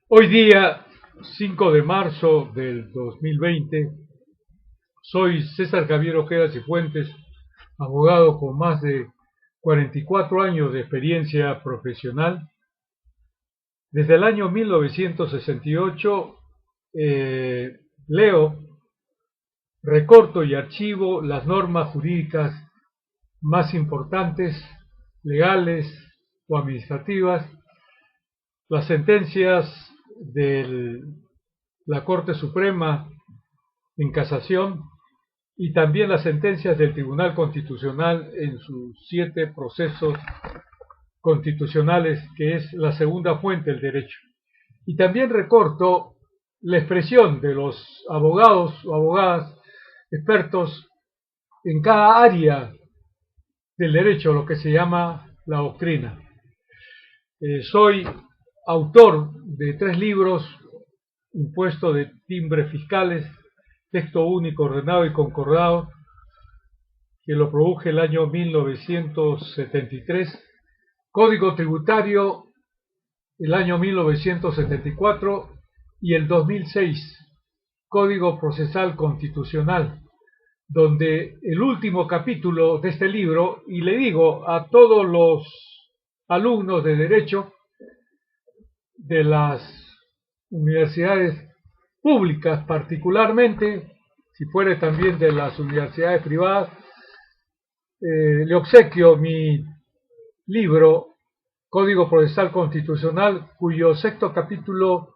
Hoy día, 5 de marzo del 2020, soy César Javier Ojeda Cifuentes, abogado con más de 44 años de experiencia profesional. Desde el año 1968 leo, recorto y archivo las normas jurídicas más importantes, legales o administrativas, las sentencias de la Corte Suprema en casación y también las sentencias del Tribunal Constitucional en sus 7 procesos constitucionales, que es la segunda fuente del derecho. Y también recorto la expresión de los abogados o abogadas expertos en cada área del derecho, lo que se llama la doctrina. Soy autor de 3 libros: Impuesto de timbres fiscales, Texto único ordenado y concordado, que lo produje el año 1973, Código tributario el año 1974 y el 2006, Código procesal constitucional, donde el último capítulo de este libro, y le digo a todos los alumnos de derecho de las universidades públicas, particularmente, si fuere también de las universidades privadas, le obsequio mi libro Código Procesal Constitucional, cuyo 6º capítulo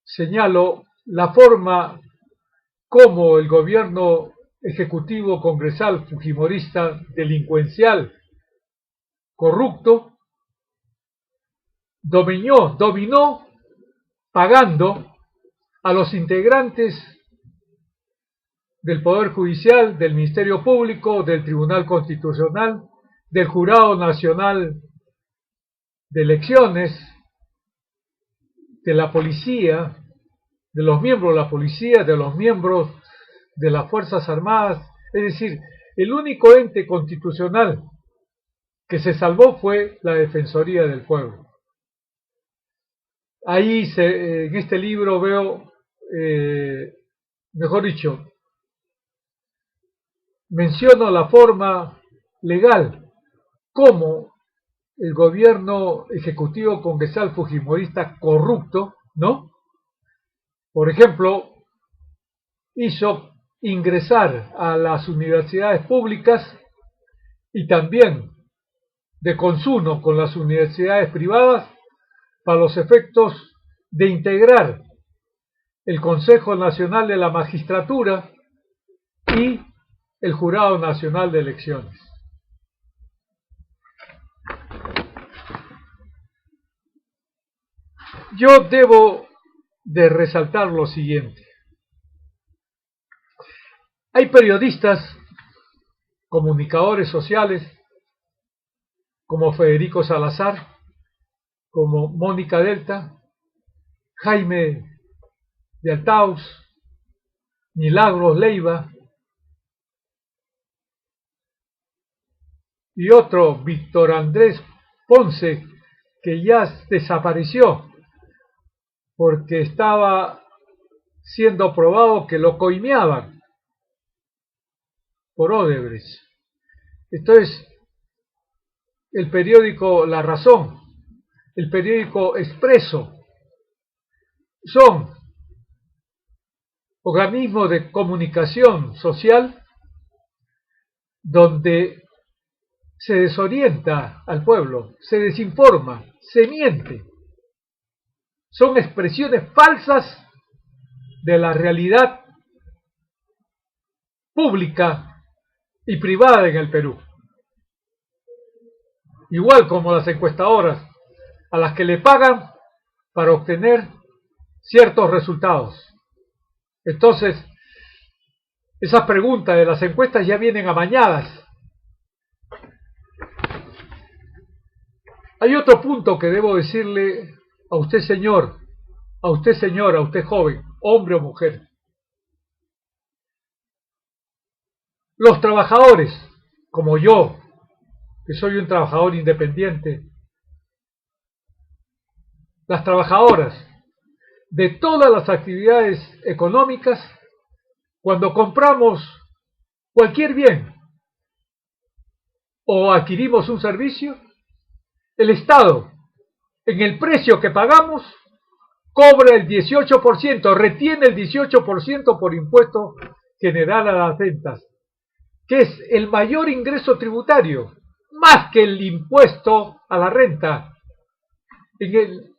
señalo la forma como el gobierno ejecutivo congresal fujimorista delincuencial, corrupto, dominó pagando a los integrantes del Poder Judicial, del Ministerio Público, del Tribunal Constitucional, del Jurado Nacional de Elecciones, de la policía, de los miembros de la policía, de los miembros de las Fuerzas Armadas. Es decir, el único ente constitucional que se salvó fue la Defensoría del Pueblo. Ahí en este libro veo, mejor dicho, menciono la forma legal como el gobierno ejecutivo congresal fujimorista corrupto, ¿no? Por ejemplo, hizo ingresar a las universidades públicas y también de consumo con las universidades privadas para los efectos de integrar el Consejo Nacional de la Magistratura y el Jurado Nacional de Elecciones. Yo debo de resaltar lo siguiente. Hay periodistas, comunicadores sociales, como Federico Salazar, como Mónica Delta, Jaime de Altaus, Milagros Leiva, y otro, Víctor Andrés Ponce, que ya desapareció porque estaba siendo probado que lo coimeaban por Odebrecht. Entonces, el periódico La Razón, el periódico Expreso, son organismos de comunicación social donde se desorienta al pueblo, se desinforma, se miente. Son expresiones falsas de la realidad pública y privada en el Perú. Igual como las encuestadoras, a las que le pagan para obtener ciertos resultados. Entonces, esas preguntas de las encuestas ya vienen amañadas. Hay otro punto que debo decirle a usted, señor, a usted, señora, a usted, joven, hombre o mujer. Los trabajadores, como yo, que soy un trabajador independiente, las trabajadoras, de todas las actividades económicas, cuando compramos cualquier bien o adquirimos un servicio, el Estado, en el precio que pagamos, cobra el 18%, retiene el 18% por impuesto general a las ventas, que es el mayor ingreso tributario, más que el impuesto a la renta. En el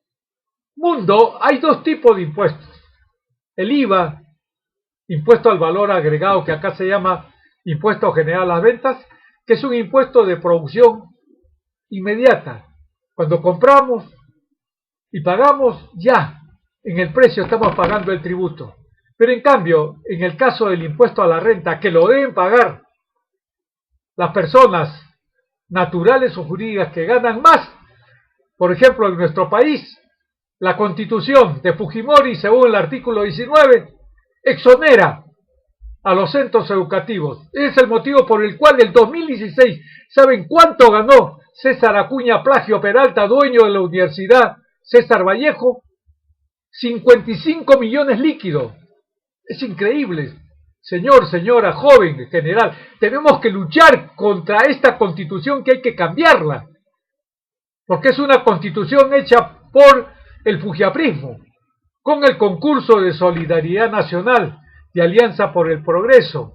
mundo hay dos tipos de impuestos: el IVA, impuesto al valor agregado, que acá se llama impuesto general a las ventas, que es un impuesto de producción inmediata. Cuando compramos y pagamos, ya en el precio estamos pagando el tributo. Pero en cambio, en el caso del impuesto a la renta, que lo deben pagar las personas naturales o jurídicas que ganan más, por ejemplo, en nuestro país, la Constitución de Fujimori, según el artículo 19, exonera a los centros educativos. Ese es el motivo por el cual el 2016, ¿saben cuánto ganó César Acuña Plagio Peralta, dueño de la Universidad César Vallejo? 55 millones líquidos. Es increíble. Señor, señora, joven, general, tenemos que luchar contra esta constitución, que hay que cambiarla, porque es una constitución hecha por el fujiaprismo, con el concurso de Solidaridad Nacional, de Alianza por el Progreso,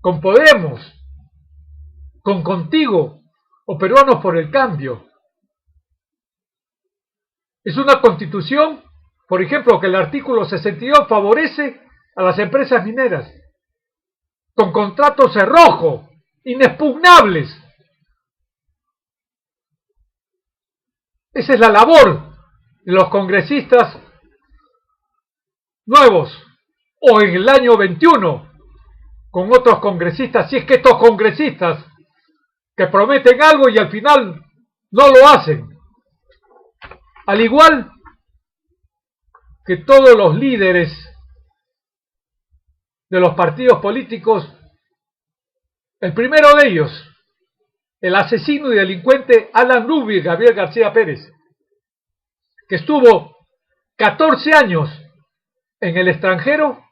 con Podemos, con Contigo o Peruanos por el Cambio. Es una constitución, por ejemplo, que el artículo 62 favorece a las empresas mineras, con contratos cerrojos, inexpugnables. Esa es la labor de los congresistas nuevos, o en el año 21, con otros congresistas, si es que estos congresistas que prometen algo y al final no lo hacen. Al igual que todos los líderes de los partidos políticos, el primero de ellos, el asesino y delincuente Alan Rubio Gabriel García Pérez, que estuvo 14 años en el extranjero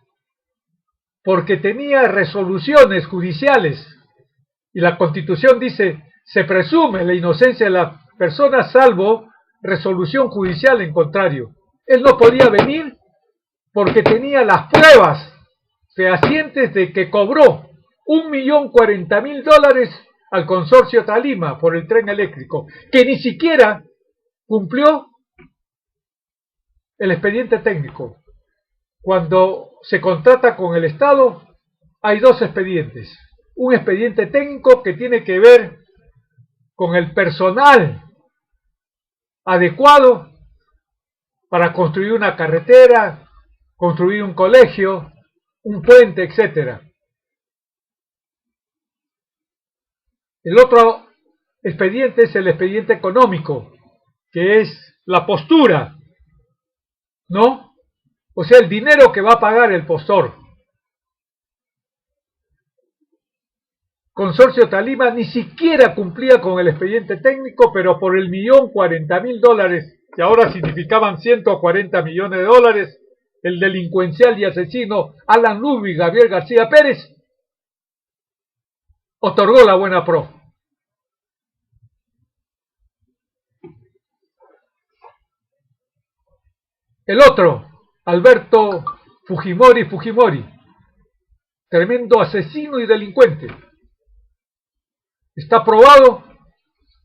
porque tenía resoluciones judiciales, y la Constitución dice: se presume la inocencia de la persona salvo resolución judicial en contrario. Él no podía venir porque tenía las pruebas fehacientes de que cobró $1.040.000 al consorcio Tolima por el tren eléctrico, que ni siquiera cumplió el expediente técnico. Cuando se contrata con el Estado hay dos expedientes: un expediente técnico que tiene que ver con el personal adecuado para construir una carretera, construir un colegio, un puente, etc. El otro expediente es el expediente económico, que es la postura, ¿no? O sea, el dinero que va a pagar el postor. Consorcio Tolima ni siquiera cumplía con el expediente técnico, pero por el $1.040.000, que ahora significaban $140 millones, el delincuencial y asesino Alan Rubio y Gabriel García Pérez otorgó la buena pro. El otro, Alberto Fujimori, tremendo asesino y delincuente. Está probado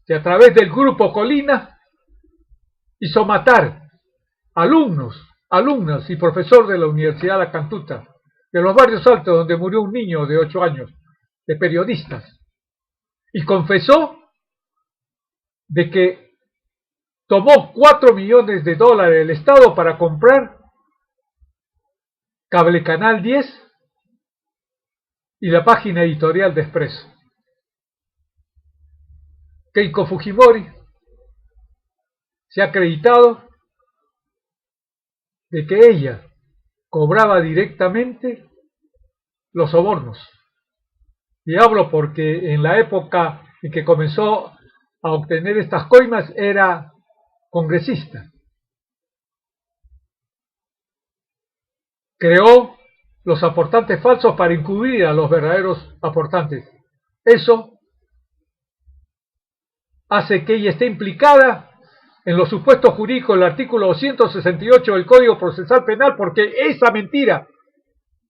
que a través del grupo Colina hizo matar alumnos y profesor de la Universidad de La Cantuta, de los barrios altos, donde murió un niño de 8 años, de periodistas, y confesó de que tomó $4 millones del Estado para comprar Cable Canal 10 y la página editorial de Expreso. Keiko Fujimori se ha acreditado de que ella cobraba directamente los sobornos. Y hablo porque en la época en que comenzó a obtener estas coimas era congresista. creó los aportantes falsos para encubrir a los verdaderos aportantes. Eso hace que ella esté implicada en los supuestos jurídicos del artículo 268 del Código Procesal Penal, porque esa mentira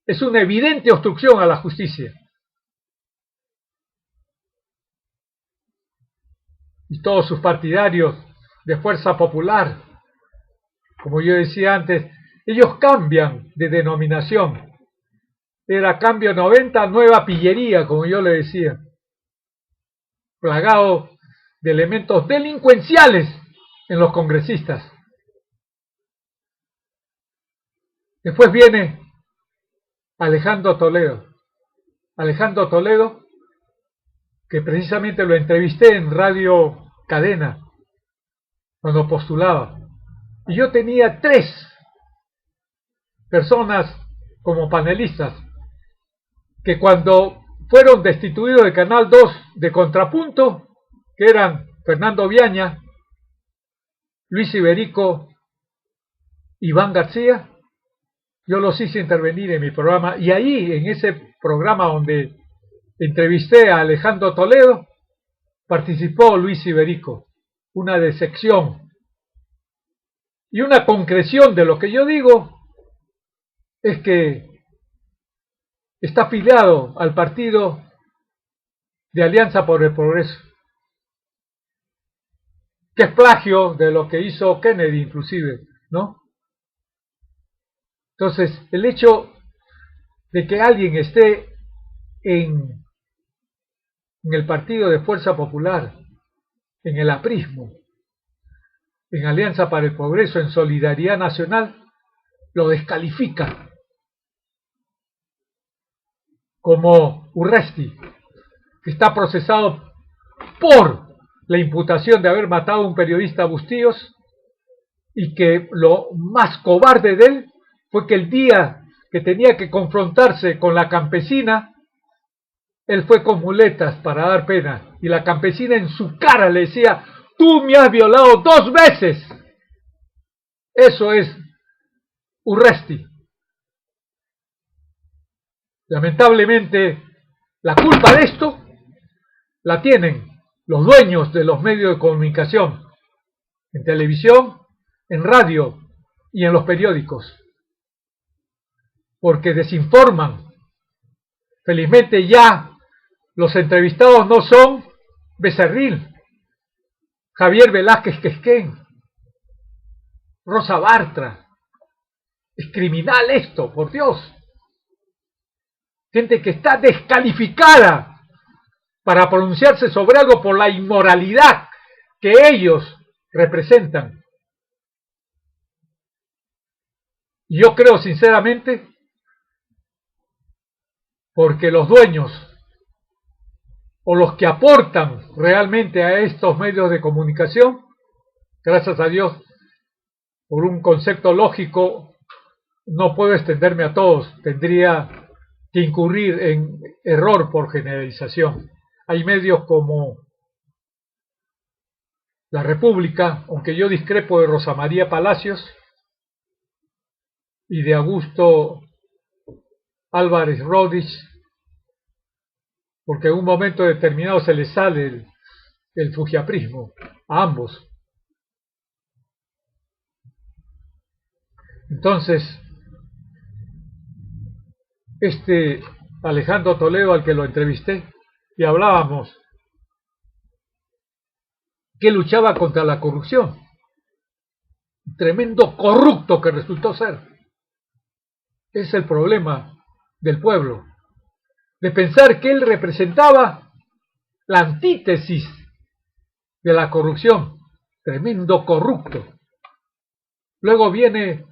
es una evidente obstrucción a la justicia. Y todos sus partidarios de Fuerza Popular, como yo decía antes, ellos cambian de denominación. Era Cambio 90, Nueva Pillería, como yo le decía, plagado de elementos delincuenciales en los congresistas. Después viene Alejandro Toledo. Alejandro Toledo, que precisamente lo entrevisté en Radio Cadena, cuando postulaba. Y yo tenía 3 personas como panelistas, que cuando fueron destituidos de Canal 2 de Contrapunto, que eran Fernando Viaña, Luis Iberico, Iván García, yo los hice intervenir en mi programa, y ahí, en ese programa donde entrevisté a Alejandro Toledo, participó Luis Iberico, una decepción. Y una concreción de lo que yo digo es que está afiliado al partido de Alianza por el Progreso, que es plagio de lo que hizo Kennedy inclusive, ¿no? Entonces, el hecho de que alguien esté en el partido de Fuerza Popular, en el aprismo, en Alianza para el Progreso, en Solidaridad Nacional, lo descalifica. Como Urresti, que está procesado por la imputación de haber matado a un periodista a Bustíos, y que lo más cobarde de él fue que el día que tenía que confrontarse con la campesina, él fue con muletas para dar pena, y la campesina en su cara le decía: tú me has violado 2 veces. Eso es Urresti. Lamentablemente, la culpa de esto la tienen los dueños de los medios de comunicación, en televisión, en radio y en los periódicos, porque desinforman. Felizmente ya los entrevistados no son Becerril, Javier Velázquez Quesquén, Rosa Bartra. Es criminal esto, por Dios. Gente que está descalificada para pronunciarse sobre algo por la inmoralidad que ellos representan. Y yo creo sinceramente, porque los dueños o los que aportan realmente a estos medios de comunicación, gracias a Dios, por un concepto lógico, no puedo extenderme a todos, tendría que incurrir en error por generalización. Hay medios como La República, aunque yo discrepo de Rosa María Palacios y de Augusto Álvarez Rodríguez, porque en un momento determinado se les sale el fujiaprismo a ambos. Entonces, Alejandro Toledo, al que lo entrevisté, y hablábamos que luchaba contra la corrupción, tremendo corrupto que resultó ser. Es el problema del pueblo, de pensar que él representaba la antítesis de la corrupción, tremendo corrupto. Luego viene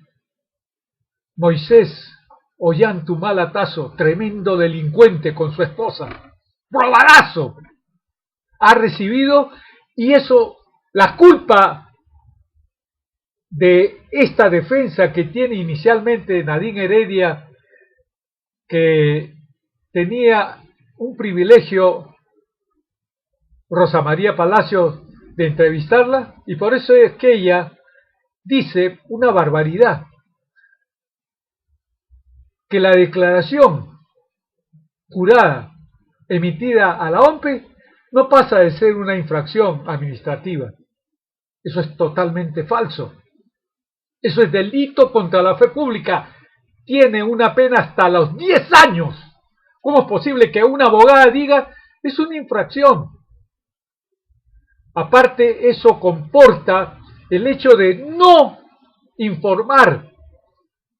Moisés Ollantumalatazo, tremendo delincuente con su esposa, probadazo, ha recibido, y eso, la culpa de esta defensa que tiene inicialmente Nadine Heredia, que tenía un privilegio Rosa María Palacios de entrevistarla, y por eso es que ella dice una barbaridad. que la declaración jurada emitida a la OMPE no pasa de ser una infracción administrativa. Eso es totalmente falso. Eso es delito contra la fe pública. Tiene una pena hasta los 10 años. ¿Cómo es posible que una abogada diga es una infracción? Aparte, eso comporta el hecho de no informar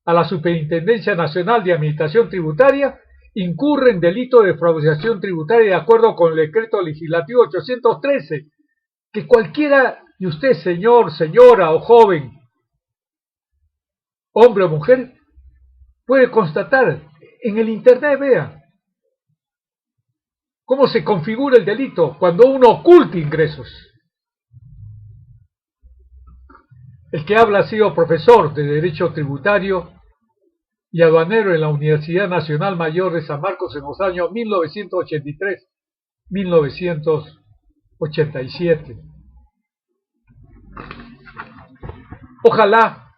a la Superintendencia Nacional de Administración Tributaria, incurre en delito de defraudación tributaria de acuerdo con el decreto legislativo 813, que cualquiera de usted, señor, señora o joven, hombre o mujer, puede constatar. En el internet, vea cómo se configura el delito cuando uno oculta ingresos. El que habla ha sido profesor de Derecho Tributario y aduanero en la Universidad Nacional Mayor de San Marcos en los años 1983-1987. Ojalá,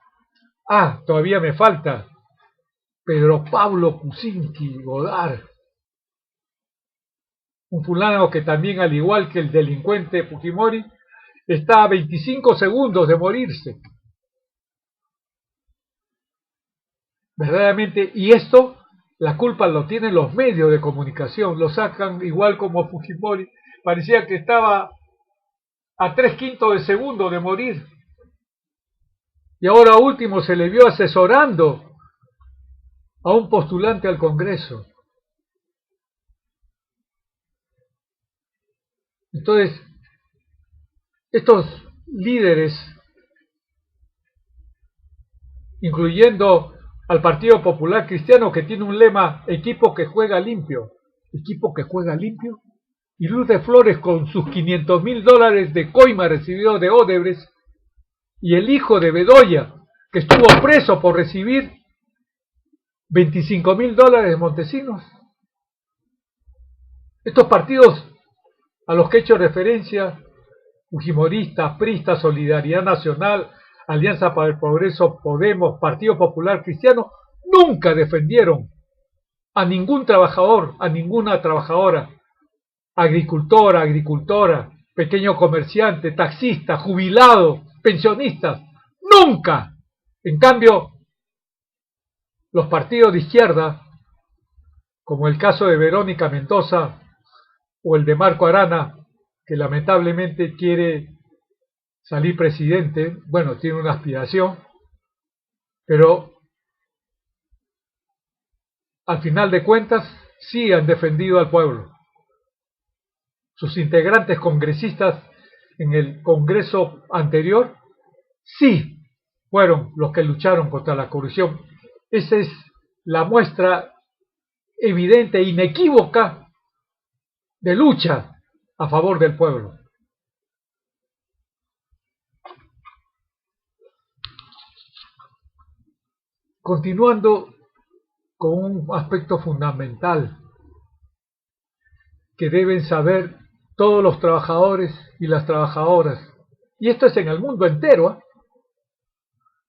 todavía me falta, Pedro Pablo Kuczynski Godard, un fulano que también, al igual que el delincuente Fujimori, está a 25 segundos de morirse. Verdaderamente, y esto, la culpa lo tienen los medios de comunicación, lo sacan igual como Fujimori, parecía que estaba a 3/5 de segundo de morir. Y ahora último se le vio asesorando a un postulante al Congreso. Entonces, estos líderes, incluyendo al Partido Popular Cristiano, que tiene un lema, equipo que juega limpio, y Lourdes Flores con sus $500.000 de coima recibido de Odebrecht, y el hijo de Bedoya, que estuvo preso por recibir $25.000 de Montesinos. Estos partidos a los que he hecho referencia, fujimoristas, pristas, Solidaridad Nacional, Alianza para el Progreso, Podemos, Partido Popular Cristiano, nunca defendieron a ningún trabajador, a ninguna trabajadora, agricultora, pequeño comerciante, taxista, jubilado, pensionistas, nunca. En cambio, los partidos de izquierda, como el caso de Verónica Mendoza o el de Marco Arana, que lamentablemente quiere salir presidente, bueno, tiene una aspiración, pero al final de cuentas sí han defendido al pueblo. Sus integrantes congresistas en el Congreso anterior sí fueron los que lucharon contra la corrupción. Esa es la muestra evidente e inequívoca de lucha a favor del pueblo. Continuando con un aspecto fundamental que deben saber todos los trabajadores y las trabajadoras, y esto es en el mundo entero.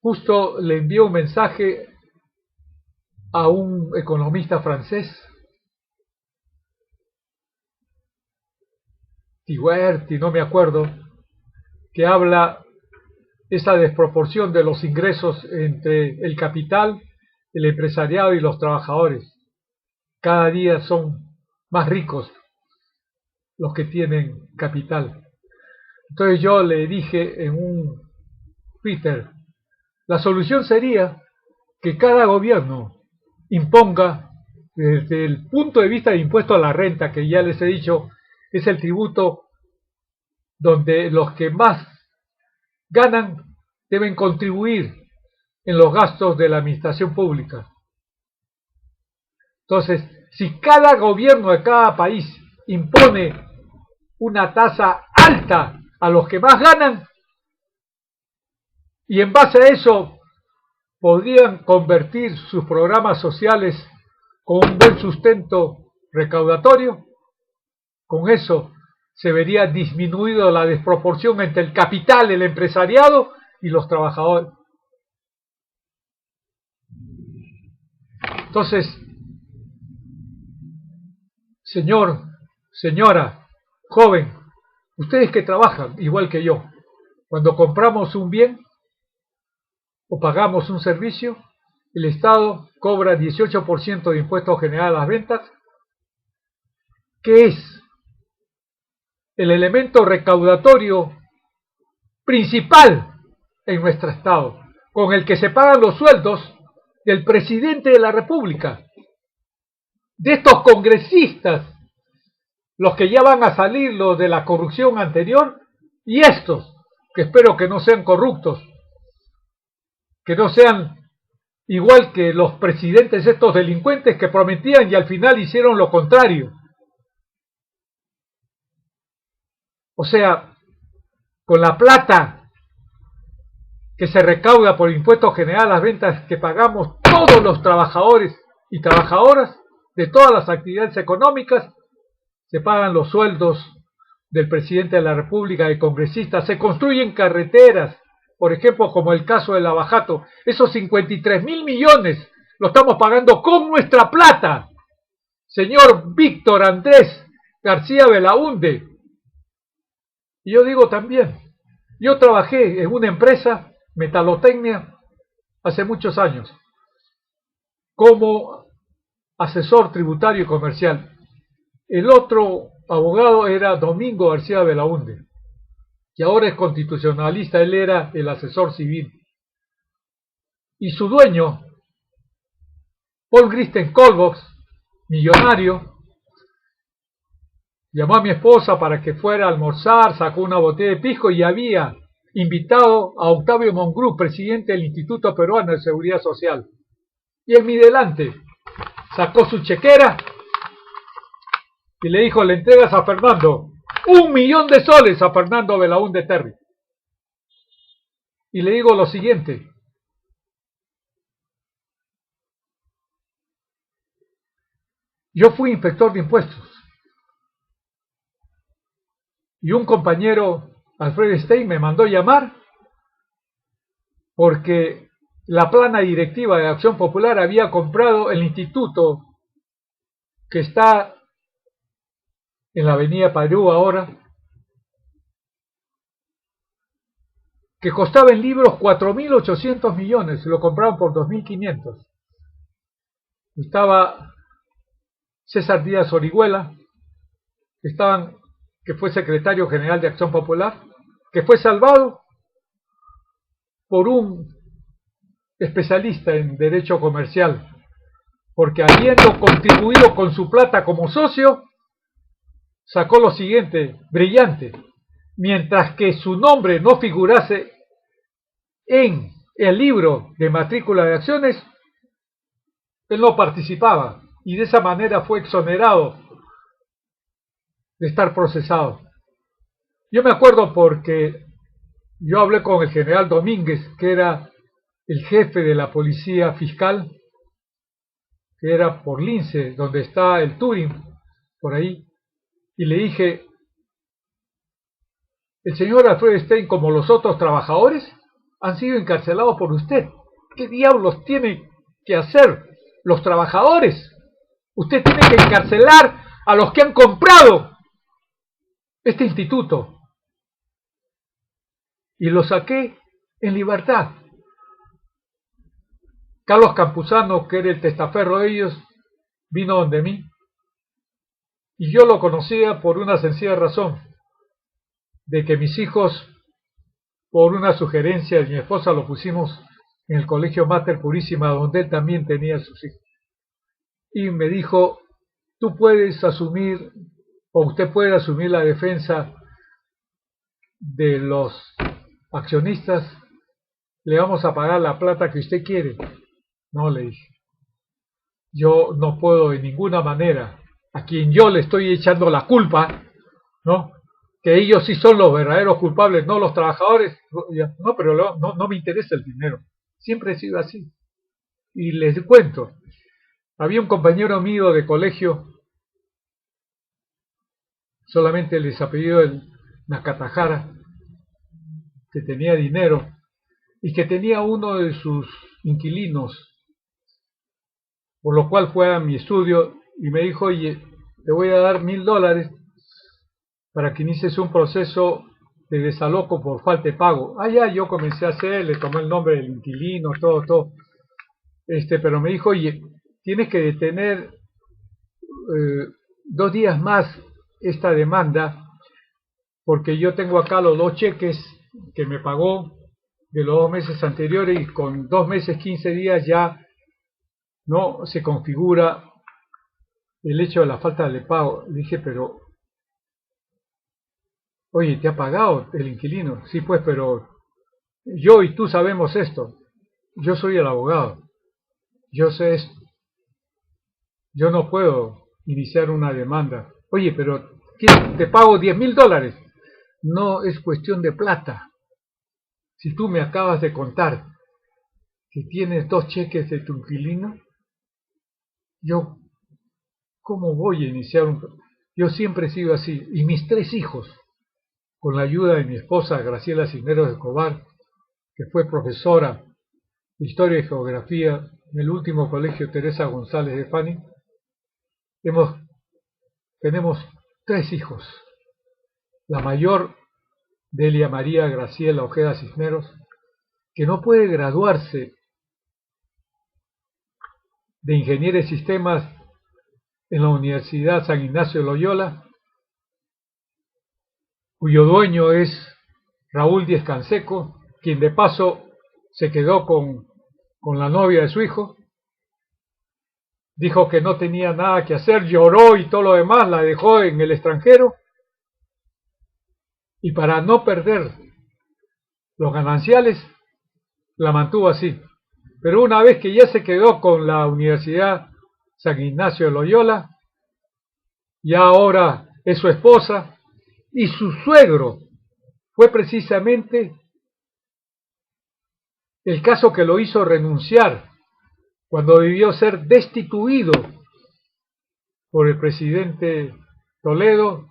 Justo le envié un mensaje a un economista francés, Tiberti, no me acuerdo, que habla esa desproporción de los ingresos entre el capital, el empresariado y los trabajadores. Cada día son más ricos los que tienen capital. Entonces yo le dije en un Twitter, la solución sería que cada gobierno imponga, desde el punto de vista de impuesto a la renta, que ya les he dicho, es el tributo donde los que más ganan deben contribuir en los gastos de la administración pública. Entonces, si cada gobierno de cada país impone una tasa alta a los que más ganan, y en base a eso podrían convertir sus programas sociales con un buen sustento recaudatorio, con eso se vería disminuido la desproporción entre el capital, el empresariado y los trabajadores. Entonces, señor, señora, joven, ustedes que trabajan igual que yo, cuando compramos un bien o pagamos un servicio, el Estado cobra 18% de impuesto general a las ventas, que es el elemento recaudatorio principal en nuestro Estado, con el que se pagan los sueldos del presidente de la República, de estos congresistas, los que ya van a salir los de la corrupción anterior, y estos, que espero que no sean corruptos, que no sean igual que los presidentes estos delincuentes que prometían y al final hicieron lo contrario. O sea, con la plata que se recauda por impuesto general a las ventas que pagamos todos los trabajadores y trabajadoras de todas las actividades económicas, se pagan los sueldos del presidente de la República, de congresistas, se construyen carreteras, por ejemplo, como el caso de Lavajato, esos 53.000 millones lo estamos pagando con nuestra plata. Señor Víctor Andrés García Belaúnde. Y yo digo también, yo trabajé en una empresa, Metalotecnia, hace muchos años, como asesor tributario y comercial. El otro abogado era Domingo García Belaúnde, que ahora es constitucionalista, él era el asesor civil. Y su dueño, Paul Christen Colbox, millonario, llamó a mi esposa para que fuera a almorzar, sacó una botella de pisco y había invitado a Octavio Mongrú, presidente del Instituto Peruano de Seguridad Social. Y en mi delante sacó su chequera y le dijo, le entregas a Fernando 1.000.000 de soles a Fernando Belaúnde Terry. Y le digo lo siguiente, yo fui inspector de impuestos y un compañero, Alfredo Stein, me mandó llamar porque la plana directiva de Acción Popular había comprado el instituto que está en la avenida Perú ahora, que costaba en libros 4.800 millones, lo compraron por 2.500. Estaba César Díaz Orihuela, que fue secretario general de Acción Popular, que fue salvado por un especialista en derecho comercial, porque habiendo contribuido con su plata como socio, sacó lo siguiente, brillante, mientras que su nombre no figurase en el libro de matrícula de acciones, él no participaba y de esa manera fue exonerado de estar procesado. Yo me acuerdo porque yo hablé con el general Domínguez, que era el jefe de la policía fiscal, que era por Lince, donde está el Turing, por ahí, y le dije, el señor Alfredo Stein, como los otros trabajadores, han sido encarcelados por usted. ¿Qué diablos tiene que hacer los trabajadores? Usted tiene que encarcelar a los que han comprado este instituto. Y lo saqué en libertad. Carlos Campuzano, que era el testaferro de ellos, vino donde mí. Y yo lo conocía por una sencilla razón, de que mis hijos, por una sugerencia de mi esposa, lo pusimos en el colegio Mater Purísima, donde él también tenía sus hijos. Y me dijo, tú puedes asumir, o usted puede asumir la defensa de los accionistas, le vamos a pagar la plata que usted quiere. No, le dije, yo no puedo de ninguna manera, a quien yo le estoy echando la culpa, ¿no? Que ellos sí son los verdaderos culpables, no los trabajadores. No, pero no me interesa el dinero. Siempre he sido así. Y les cuento, había un compañero mío de colegio, solamente les apellido el Nacatajara, que tenía dinero y que tenía uno de sus inquilinos por lo cual fue a mi estudio y me dijo, oye, te voy a dar $1000 para que inicies un proceso de desalojo por falta de pago. Ah, ya, yo comencé a hacer, le tomé el nombre del inquilino, todo. Pero me dijo, oye, tienes que detener 2 días más esta demanda, porque yo tengo acá los 2 cheques que me pagó de los 2 meses anteriores y con 2 meses, 15 días ya no se configura el hecho de la falta de pago. Le dije, pero, oye, ¿te ha pagado el inquilino? Sí, pues, pero yo y tú sabemos esto. Yo soy el abogado. Yo sé esto. Yo no puedo iniciar una demanda. Oye, pero te pago $10,000. No es cuestión de plata. Si tú me acabas de contar que tienes 2 cheques de tu inquilino, yo, ¿cómo voy a iniciar un... Yo siempre he sido así. Y mis 3 hijos, con la ayuda de mi esposa Graciela Cisneros Escobar, que fue profesora de Historia y Geografía en el último colegio Teresa González de Fani, tenemos 3 hijos. La mayor, Delia María Graciela Ojeda Cisneros, que no puede graduarse de Ingeniera de Sistemas en la Universidad San Ignacio de Loyola, cuyo dueño es Raúl Díez Canseco, quien de paso se quedó con la novia de su hijo. Dijo que no tenía nada que hacer, lloró y todo lo demás, la dejó en el extranjero. Y para no perder los gananciales, la mantuvo así. Pero una vez que ya se quedó con la Universidad San Ignacio de Loyola, ya ahora es su esposa, y su suegro fue precisamente el caso que lo hizo renunciar cuando debió ser destituido por el presidente Toledo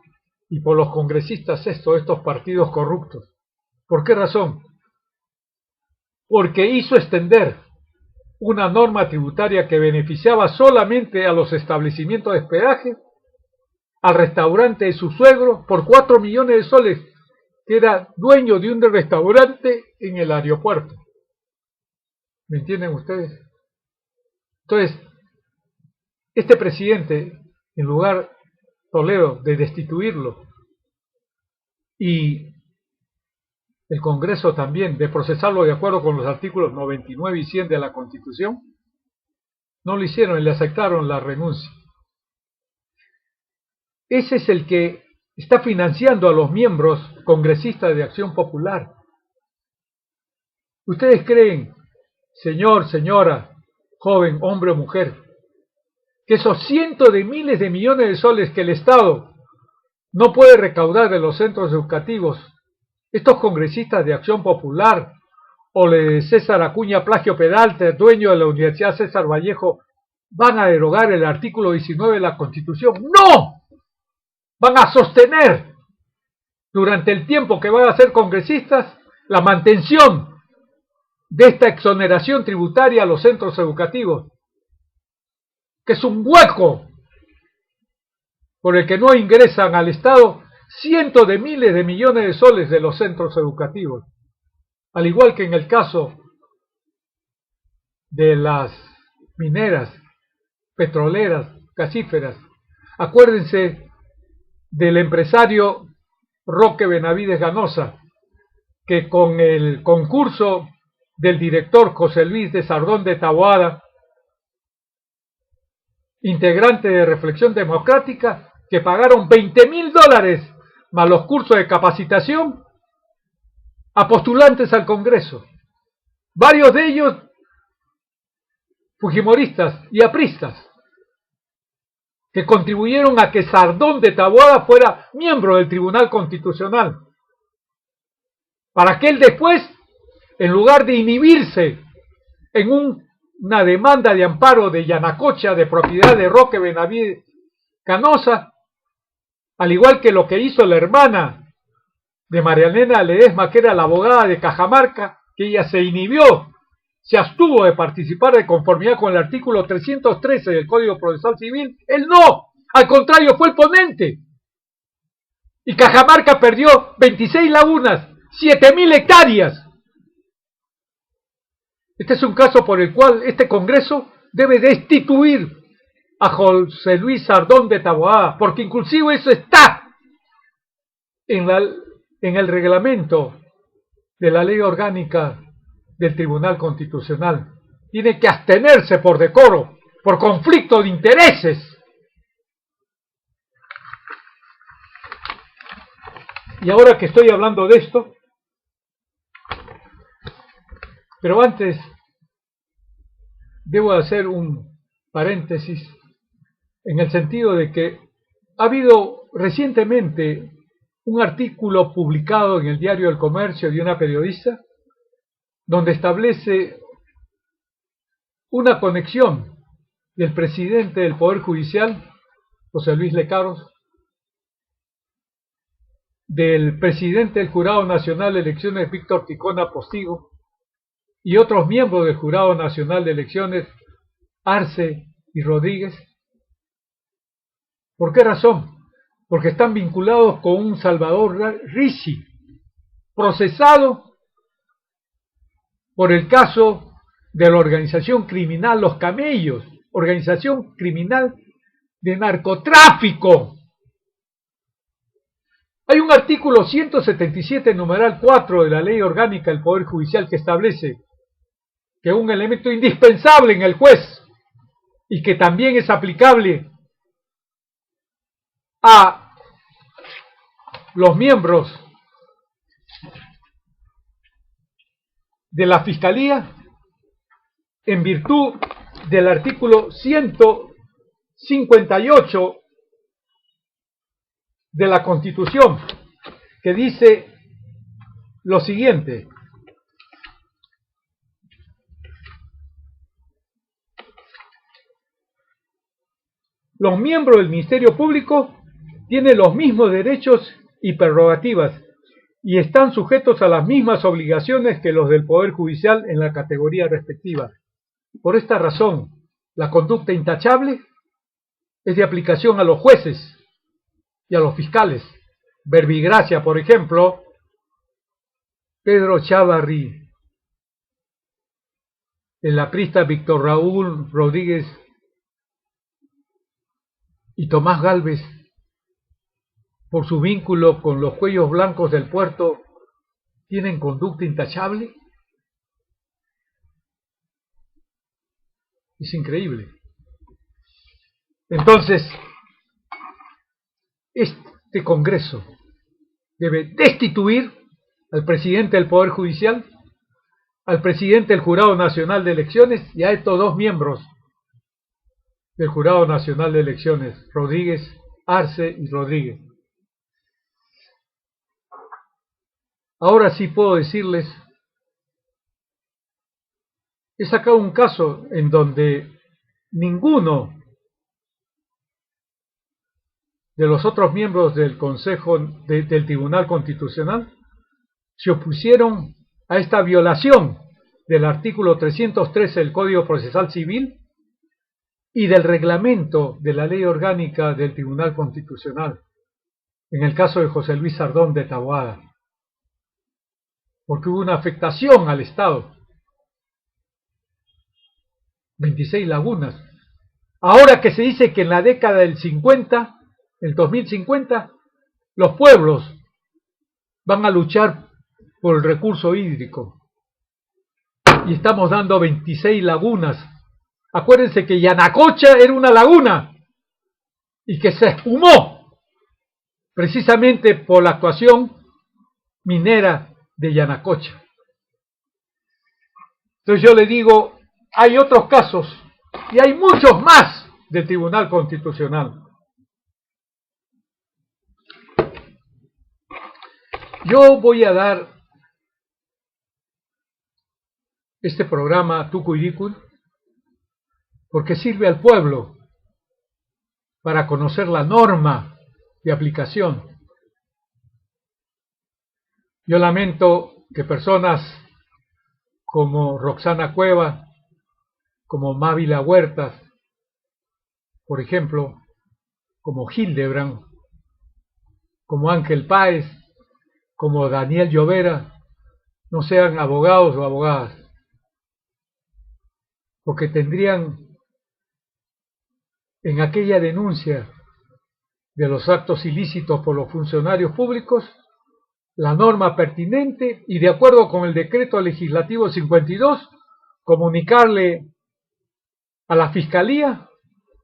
y por los congresistas estos partidos corruptos. ¿Por qué razón? Porque hizo extender una norma tributaria que beneficiaba solamente a los establecimientos de hospedaje, al restaurante de su suegro, por 4 millones de soles, que era dueño de un restaurante en el aeropuerto. ¿Me entienden ustedes? Entonces, este presidente, en lugar, Toledo, de destituirlo, y el Congreso también, de procesarlo de acuerdo con los artículos 99 y 100 de la Constitución, no lo hicieron y le aceptaron la renuncia. Ese es el que está financiando a los miembros congresistas de Acción Popular. ¿Ustedes creen, señor, señora, joven, hombre o mujer, que esos cientos de miles de millones de soles que el Estado no puede recaudar de los centros educativos, estos congresistas de Acción Popular o de César Acuña Plagio Peralta, dueño de la Universidad César Vallejo, van a derogar el artículo 19 de la Constitución? ¡No! Van a sostener durante el tiempo que van a ser congresistas la mantención de esta exoneración tributaria a los centros educativos, que es un hueco por el que no ingresan al Estado cientos de miles de millones de soles de los centros educativos, al igual que en el caso de las mineras, petroleras, gasíferas. Acuérdense del empresario Roque Benavides Ganosa, que con el concurso del director José Luis de Sardón de Taboada, integrante de Reflexión Democrática, que pagaron $20,000 más los cursos de capacitación a postulantes al Congreso, varios de ellos fujimoristas y apristas, que contribuyeron a que Sardón de Taboada fuera miembro del Tribunal Constitucional, para que él después, en lugar de inhibirse en una demanda de amparo de Yanacocha, de propiedad de Roque Benavides Canosa, al igual que lo que hizo la hermana de María Elena Ledesma, que era la abogada de Cajamarca, que ella se inhibió se abstuvo de participar de conformidad con el artículo 313 del Código Procesal Civil. Él no, al contrario, fue el ponente. Y Cajamarca perdió 26 lagunas, 7.000 hectáreas. Este es un caso por el cual este Congreso debe destituir a José Luis Sardón de Taboada, porque inclusive eso está en el reglamento de la ley orgánica del Tribunal Constitucional. Tiene que abstenerse por decoro, por conflicto de intereses. Y ahora que estoy hablando de esto, pero antes debo hacer un paréntesis en el sentido de que ha habido recientemente un artículo publicado en el Diario del Comercio de una periodista donde establece una conexión del presidente del Poder Judicial, José Luis Lecaros, del presidente del Jurado Nacional de Elecciones, Víctor Ticona Postigo, y otros miembros del Jurado Nacional de Elecciones, Arce y Rodríguez. ¿Por qué razón? Porque están vinculados con un Salvador Ricci, procesado por el caso de la organización criminal Los Camellos, organización criminal de narcotráfico. Hay un artículo 177, numeral 4 de la Ley Orgánica del Poder Judicial que establece que un elemento indispensable en el juez y que también es aplicable a los miembros de la Fiscalía, en virtud del artículo 158 de la Constitución, que dice lo siguiente: los miembros del Ministerio Público tienen los mismos derechos y prerrogativas y están sujetos a las mismas obligaciones que los del Poder Judicial en la categoría respectiva. Por esta razón, la conducta intachable es de aplicación a los jueces y a los fiscales. Verbigracia, por ejemplo, Pedro Chávarri, el aprista Víctor Raúl Rodríguez y Tomás Gálvez, por su vínculo con los cuellos blancos del puerto, ¿tienen conducta intachable? Es increíble. Entonces, este Congreso debe destituir al presidente del Poder Judicial, al presidente del Jurado Nacional de Elecciones y a estos dos miembros del Jurado Nacional de Elecciones, Rodríguez, Arce y Rodríguez. Ahora sí puedo decirles, he sacado un caso en donde ninguno de los otros miembros del Consejo del Tribunal Constitucional se opusieron a esta violación del artículo 313 del Código Procesal Civil y del reglamento de la Ley Orgánica del Tribunal Constitucional, en el caso de José Luis Sardón de Taboada, porque hubo una afectación al Estado. 26 lagunas. Ahora que se dice que en la década del 50, el 2050, los pueblos van a luchar por el recurso hídrico. Y estamos dando 26 lagunas. Acuérdense que Yanacocha era una laguna y que se espumó precisamente por la actuación minera de Yanacocha. Entonces yo le digo, hay otros casos y hay muchos más del Tribunal Constitucional. Yo voy a dar este programa Tucuyricul porque sirve al pueblo para conocer la norma de aplicación. Yo lamento que personas como Roxana Cueva, como Mávila Huertas, por ejemplo, como Hildebrand, como Ángel Páez, como Daniel Llovera, no sean abogados o abogadas, porque tendrían en aquella denuncia de los actos ilícitos por los funcionarios públicos la norma pertinente y, de acuerdo con el decreto legislativo 52, comunicarle a la Fiscalía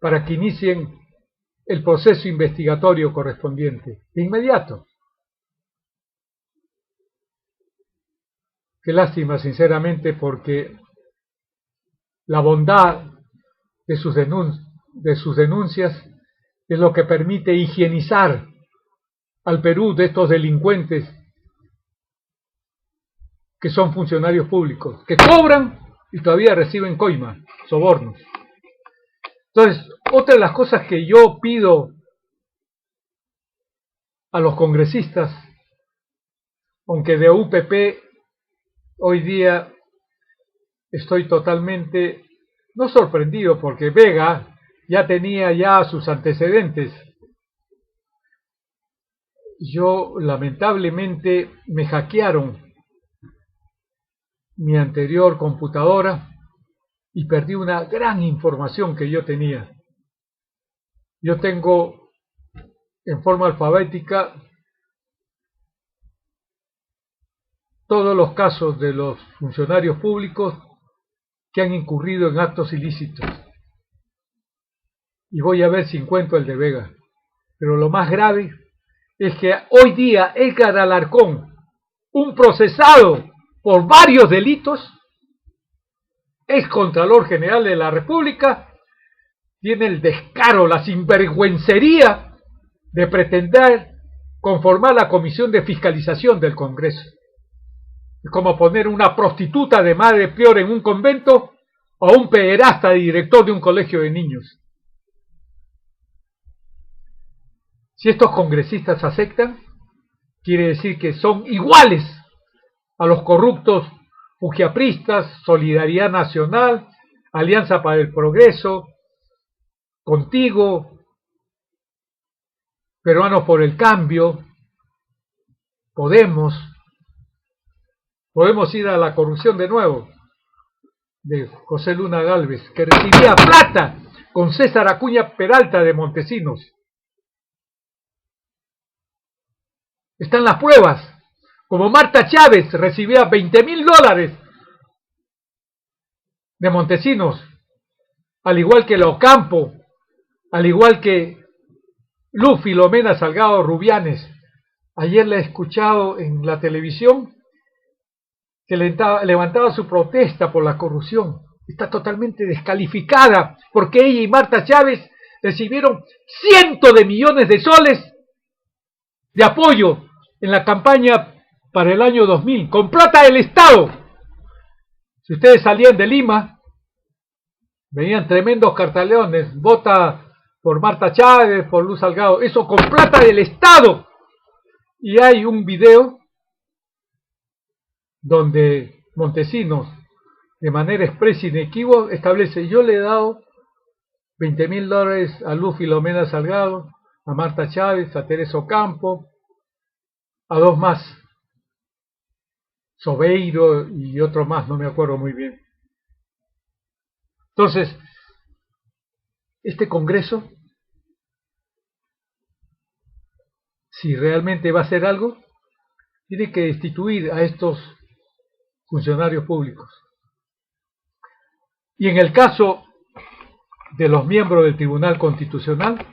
para que inicien el proceso investigatorio correspondiente de inmediato. Qué lástima, sinceramente, porque la bondad de sus denuncias es lo que permite higienizar al Perú de estos delincuentes que son funcionarios públicos, que cobran y todavía reciben coima, sobornos. Entonces, otra de las cosas que yo pido a los congresistas, aunque de UPP hoy día estoy totalmente, no sorprendido, porque Vega ya tenía ya sus antecedentes. Yo lamentablemente me hackearon mi anterior computadora y perdí una gran información que yo tenía. Yo tengo en forma alfabética todos los casos de los funcionarios públicos que han incurrido en actos ilícitos. Y voy a ver si encuentro el de Vega. Pero lo más grave es que hoy día Edgar Alarcón, un procesado por varios delitos, ex Contralor General de la República, tiene el descaro, la sinvergüencería de pretender conformar la Comisión de Fiscalización del Congreso. Es como poner una prostituta de madre peor en un convento o un pederasta de director de un colegio de niños. Si estos congresistas aceptan, quiere decir que son iguales a los corruptos fujiapristas, Solidaridad Nacional, Alianza para el Progreso, Contigo, Peruanos por el Cambio, Podemos ir a la corrupción de nuevo, de José Luna Gálvez, que recibía plata con César Acuña Peralta de Montesinos. Están las pruebas, como Marta Chávez recibía $20,000 de Montesinos, al igual que Ocampo, al igual que Luz Filomena Salgado Rubianes. Ayer la he escuchado en la televisión que levantaba su protesta por la corrupción. Está totalmente descalificada porque ella y Marta Chávez recibieron cientos de millones de soles de apoyo en la campaña para el año 2000, con plata del Estado. Si ustedes salían de Lima, venían tremendos carteleones: vota por Marta Chávez, por Luz Salgado, eso con plata del Estado. Y hay un video donde Montesinos, de manera expresa y inequívoca, establece: yo le he dado $20,000 a Luz Filomena Salgado, a Marta Chávez, a Teresa Ocampo, a dos más, Sobeiro y otro más, no me acuerdo muy bien. Entonces, este Congreso, si realmente va a hacer algo, tiene que destituir a estos funcionarios públicos. Y en el caso de los miembros del Tribunal Constitucional,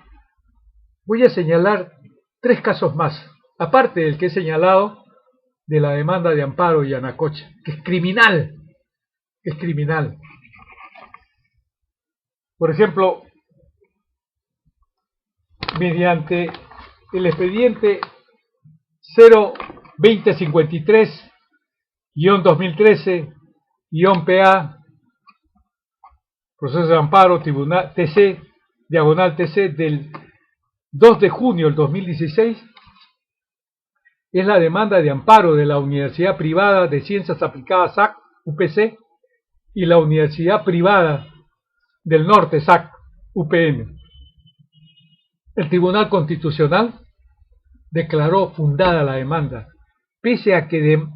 voy a señalar 3 casos más, aparte del que he señalado de la demanda de Amparo y Yanacocha, que es criminal, Por ejemplo, mediante el expediente 02053-2013-PA, proceso de amparo, Tribunal TC, diagonal TC, del 2 de junio del 2016, es la demanda de amparo de la Universidad Privada de Ciencias Aplicadas SAC UPC, y la Universidad Privada del Norte, SAC, UPN. El Tribunal Constitucional declaró fundada la demanda, pese a que de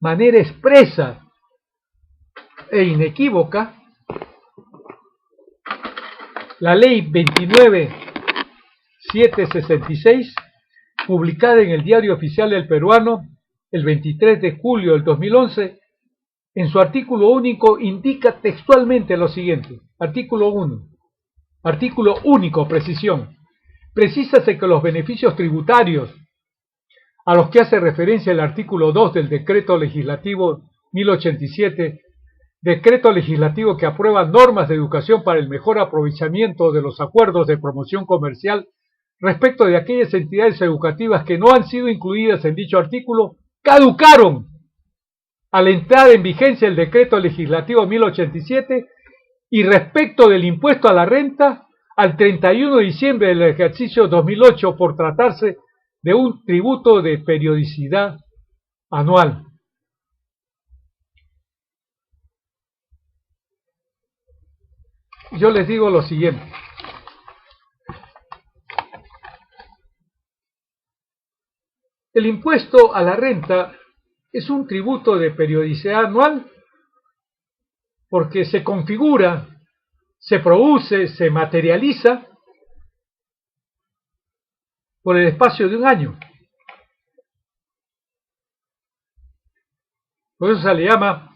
manera expresa e inequívoca la Ley 29.766, publicada en el Diario Oficial del Peruano el 23 de julio del 2011, en su artículo único indica textualmente lo siguiente. Artículo 1. Artículo único, precisión. Precísase que los beneficios tributarios a los que hace referencia el artículo 2 del Decreto Legislativo 1087, decreto legislativo que aprueba normas de educación para el mejor aprovechamiento de los acuerdos de promoción comercial respecto de aquellas entidades educativas que no han sido incluidas en dicho artículo, caducaron al entrar en vigencia el Decreto Legislativo 1087 y respecto del impuesto a la renta al 31 de diciembre del ejercicio 2008 por tratarse de un tributo de periodicidad anual. Yo les digo lo siguiente. El impuesto a la renta es un tributo de periodicidad anual porque se configura, se produce, se materializa por el espacio de un año. Por eso se le llama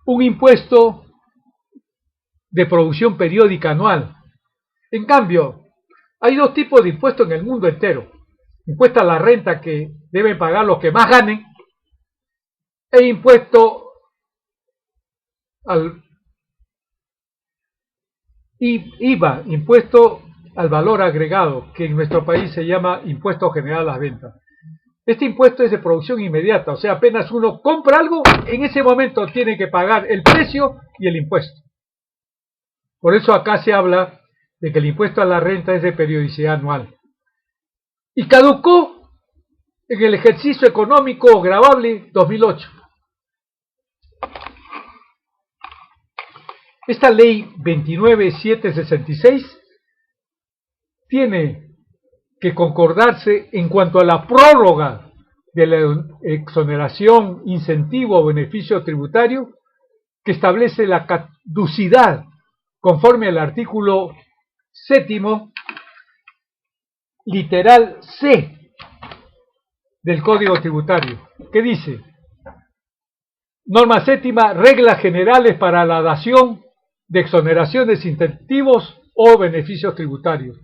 un impuesto de producción periódica anual. En cambio, hay dos tipos de impuestos en el mundo entero. Impuesto a la renta que deben pagar los que más ganen e impuesto al IVA, impuesto al valor agregado, que en nuestro país se llama impuesto general a las ventas. Este impuesto es de producción inmediata, o sea, apenas uno compra algo, en ese momento tiene que pagar el precio y el impuesto. Por eso acá se habla de que el impuesto a la renta es de periodicidad anual. Y caducó en el ejercicio económico gravable 2008. Esta ley 29.766 tiene que concordarse en cuanto a la prórroga de la exoneración, incentivo o beneficio tributario que establece la caducidad conforme al artículo 7º, literal C del Código Tributario, que dice: norma séptima, reglas generales para la dación de exoneraciones, incentivos o beneficios tributarios.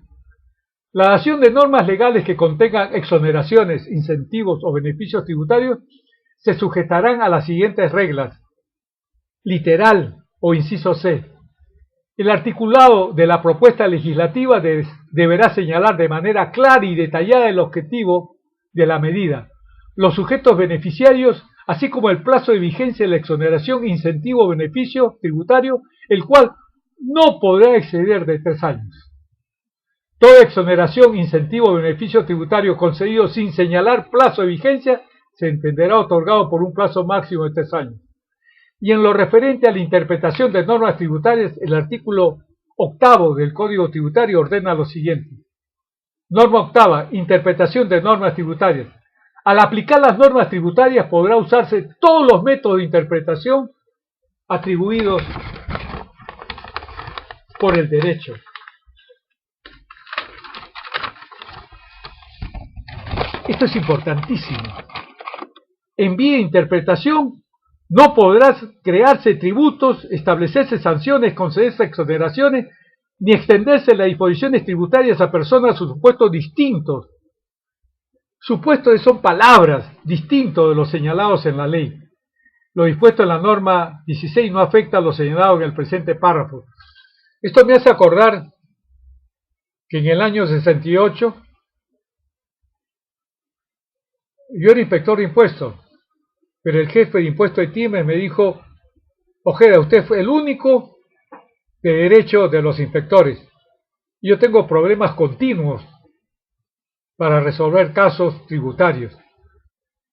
La dación de normas legales que contengan exoneraciones, incentivos o beneficios tributarios se sujetarán a las siguientes reglas. Literal o inciso C. El articulado de la propuesta legislativa deberá señalar de manera clara y detallada el objetivo de la medida, los sujetos beneficiarios, así como el plazo de vigencia de la exoneración, incentivo o beneficio tributario, el cual no podrá exceder de 3 años. Toda exoneración, incentivo o beneficio tributario concedido sin señalar plazo de vigencia se entenderá otorgado por un plazo máximo de 3 años. Y en lo referente a la interpretación de normas tributarias, el artículo 8º del Código Tributario ordena lo siguiente. Norma octava, interpretación de normas tributarias. Al aplicar las normas tributarias podrá usarse todos los métodos de interpretación atribuidos por el derecho. Esto es importantísimo. En vía de interpretación no podrán crearse tributos, establecerse sanciones, concederse exoneraciones, ni extenderse las disposiciones tributarias a personas o supuestos distintos. Supuestos son palabras distintos de los señalados en la ley. Lo dispuesto en la norma 16 no afecta a lo señalado en el presente párrafo. Esto me hace acordar que en el año 68 yo era inspector de impuestos, pero el jefe de impuestos de Times me dijo: Ojeda, usted fue el único de derecho de los inspectores. Yo tengo problemas continuos para resolver casos tributarios.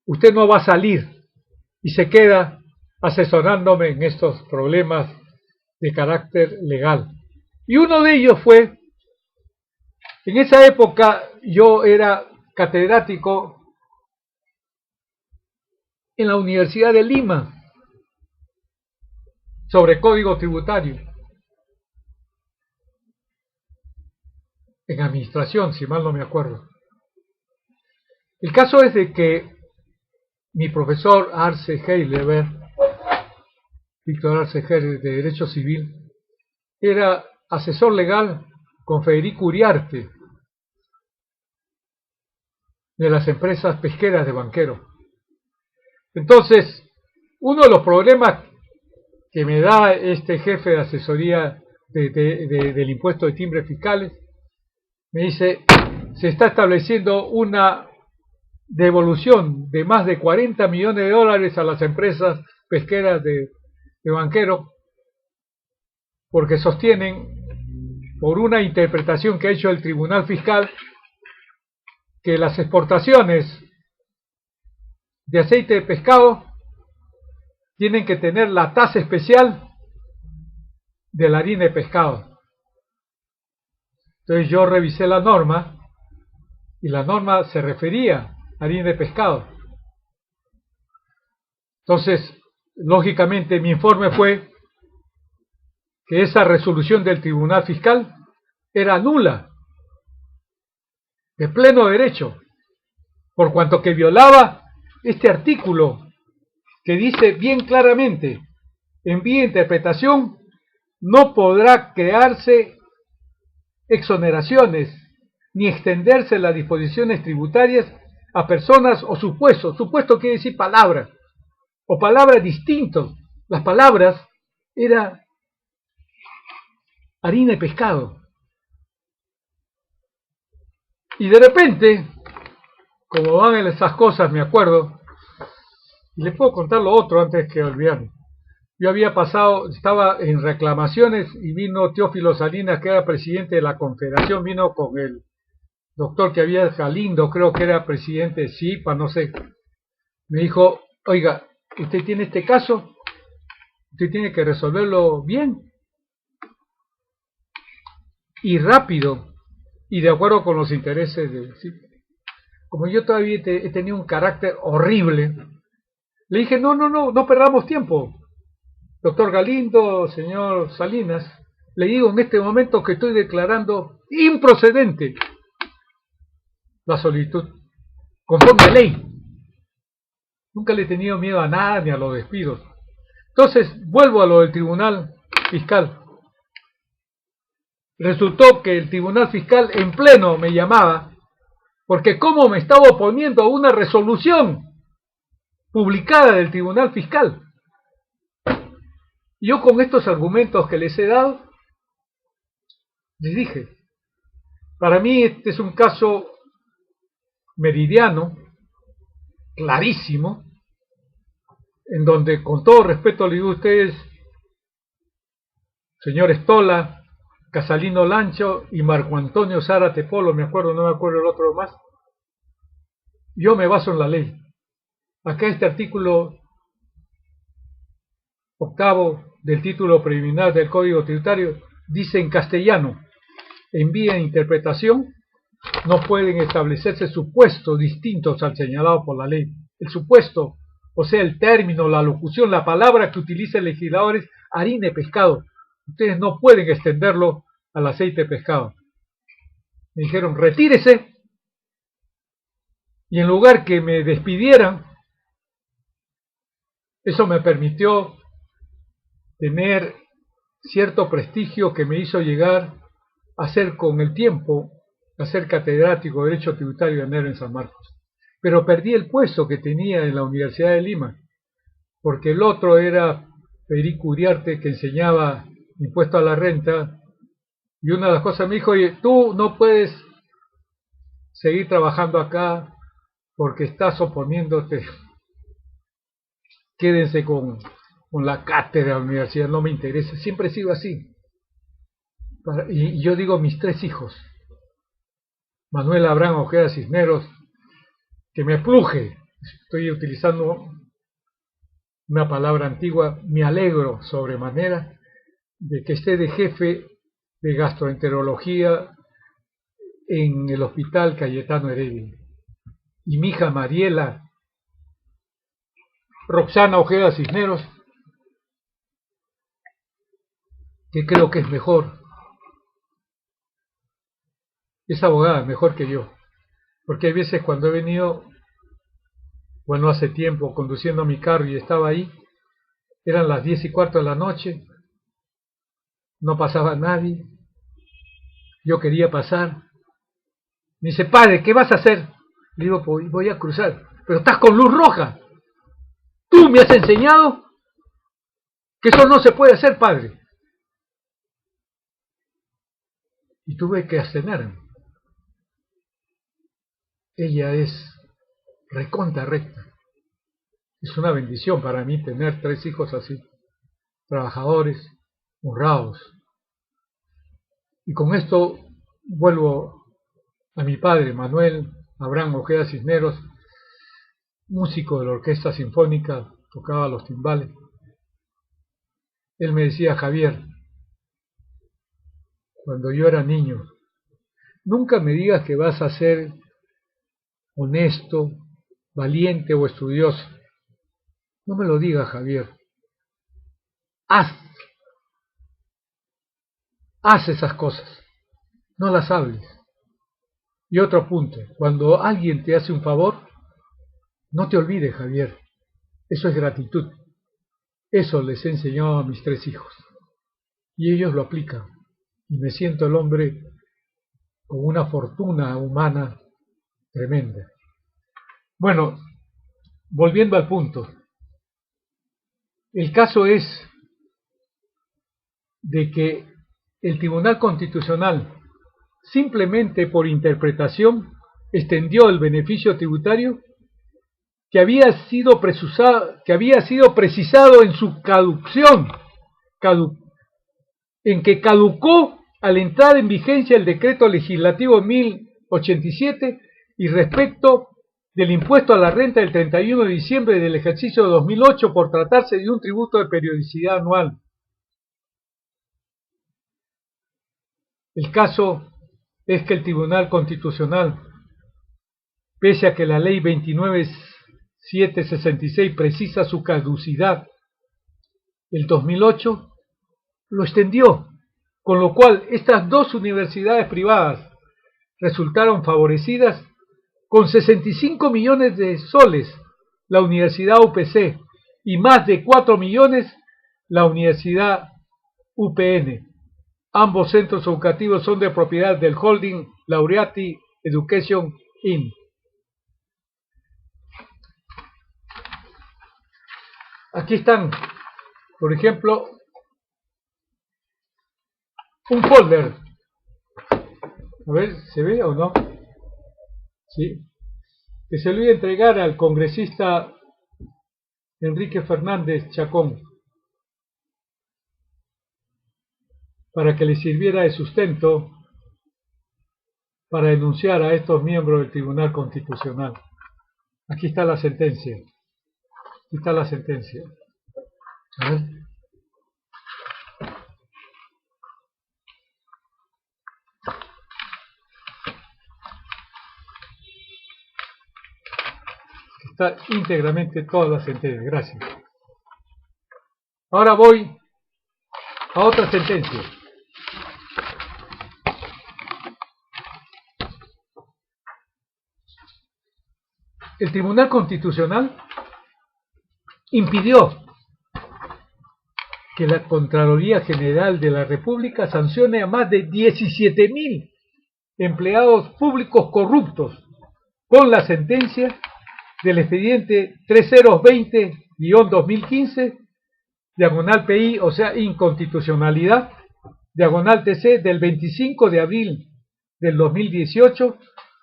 Usted no va a salir y se queda asesorándome en estos problemas de carácter legal. Y uno de ellos fue, en esa época yo era catedrático en la Universidad de Lima sobre código tributario, en administración, si mal no me acuerdo. El caso es de que mi profesor Arce Heidelberg, Víctor Arce Heidelberg, de Derecho Civil, era asesor legal con Federico Uriarte de las empresas pesqueras de Banquero. Entonces, uno de los problemas que me da este jefe de asesoría del impuesto de timbres fiscales, me dice, se está estableciendo una devolución de más de 40 millones de dólares a las empresas pesqueras de Banquero, porque sostienen, por una interpretación que ha hecho el Tribunal Fiscal, que las exportaciones de aceite de pescado tienen que tener la tasa especial de la harina de pescado. Entonces yo revisé la norma y la norma se refería a harina de pescado. Entonces, lógicamente mi informe fue que esa resolución del Tribunal Fiscal era nula, de pleno derecho, por cuanto que violaba este artículo que dice bien claramente, en vía de interpretación no podrá crearse exoneraciones ni extenderse las disposiciones tributarias a personas o supuestos. Supuesto quiere decir palabras, o palabras distintas. Las palabras era harina y pescado. Y de repente, como van en esas cosas, me acuerdo, y les puedo contar lo otro antes que olvidarme. Yo había pasado, estaba en reclamaciones y vino Teófilo Salinas, que era presidente de la Confederación, vino con el doctor que había, Galindo, creo que era presidente de CIPA, no sé. Me dijo, oiga, usted tiene este caso, usted tiene que resolverlo bien y rápido y de acuerdo con los intereses de CIPA. Como yo todavía he tenido un carácter horrible, le dije, no perdamos tiempo. Doctor Galindo, señor Salinas, le digo en este momento que estoy declarando improcedente la solicitud, conforme a ley. Nunca le he tenido miedo a nada ni a los despidos. Entonces, vuelvo a lo del Tribunal Fiscal. Resultó que el Tribunal Fiscal en pleno me llamaba, porque cómo me estaba oponiendo a una resolución publicada del Tribunal Fiscal. Yo con estos argumentos que les he dado, les dije, para mí este es un caso meridiano, clarísimo, en donde con todo respeto le digo a ustedes, señor Estola, Casalino Lancho y Marco Antonio Zárate Polo, no me acuerdo el otro más, yo me baso en la ley. Acá este artículo 8 del título preliminar del Código Tributario dice en castellano, en vía de interpretación, no pueden establecerse supuestos distintos al señalado por la ley. El supuesto, o sea, el término, la locución, la palabra que utiliza el legislador es harina de pescado. Ustedes no pueden extenderlo al aceite de pescado. Me dijeron, retírese, y en lugar que me despidieran, eso me permitió tener cierto prestigio que me hizo llegar a ser con el tiempo, a ser catedrático de Derecho Tributario de ANER en San Marcos. Pero perdí el puesto que tenía en la Universidad de Lima, porque el otro era Federico Uriarte, que enseñaba impuesto a la renta, y una de las cosas me dijo, oye, tú no puedes seguir trabajando acá porque estás oponiéndote, quédense con la cátedra de la universidad, no me interesa, siempre he sido así. Y yo digo, mis 3 hijos, Manuel Abraham Ojeda Cisneros, que me pluje, estoy utilizando una palabra antigua, me alegro sobremanera de que esté de jefe de gastroenterología en el Hospital Cayetano Heredia. Y mi hija Mariela Roxana Ojeda Cisneros, que creo que es mejor, es abogada mejor que yo, porque hay veces cuando he venido, bueno, hace tiempo, conduciendo mi carro y estaba ahí, eran las 10:15 de la noche, no pasaba nadie, yo quería pasar, me dice, padre, ¿qué vas a hacer? Le digo, pues voy a cruzar, pero estás con luz roja, tú me has enseñado que eso no se puede hacer, padre. Y tuve que abstenerme. Ella es recontra recta. Es una bendición para mí tener 3 hijos así, trabajadores, honrados. Y con esto vuelvo a mi padre, Manuel Abraham Ojeda Cisneros, músico de la Orquesta Sinfónica, tocaba los timbales. Él me decía, Javier, cuando yo era niño, nunca me digas que vas a ser honesto, valiente o estudioso. No me lo digas, Javier. Haz esas cosas. No las hables. Y otro punto, cuando alguien te hace un favor, no te olvides, Javier. Eso es gratitud. Eso les he enseñado a mis 3 hijos. Y ellos lo aplican. Y me siento el hombre con una fortuna humana tremenda. Bueno, volviendo al punto. El caso es de que el Tribunal Constitucional, simplemente por interpretación, extendió el beneficio tributario que había sido precisado en su caducción, en que caducó al entrar en vigencia el decreto legislativo 1087 y respecto del impuesto a la renta del 31 de diciembre del ejercicio 2008 por tratarse de un tributo de periodicidad anual. El caso es que el Tribunal Constitucional, pese a que la ley 29766 precisa su caducidad, el 2008 lo extendió, con lo cual estas 2 universidades privadas resultaron favorecidas con 65 millones de soles la Universidad UPC y más de 4 millones la Universidad UPN. Ambos centros educativos son de propiedad del holding Laureate Education Inc. Aquí están, por ejemplo, un folder. A ver, ¿se ve o no? Sí. Que se lo voy a entregar al congresista Enrique Fernández Chacón para que le sirviera de sustento para denunciar a estos miembros del Tribunal Constitucional. Aquí está la sentencia. Aquí está la sentencia. A ver. Está íntegramente toda la sentencia. Gracias. Ahora voy a otra sentencia. El Tribunal Constitucional impidió que la Contraloría General de la República sancione a más de 17.000 empleados públicos corruptos con la sentencia del expediente 3020-2015, diagonal PI, o sea, inconstitucionalidad, diagonal TC del 25 de abril del 2018,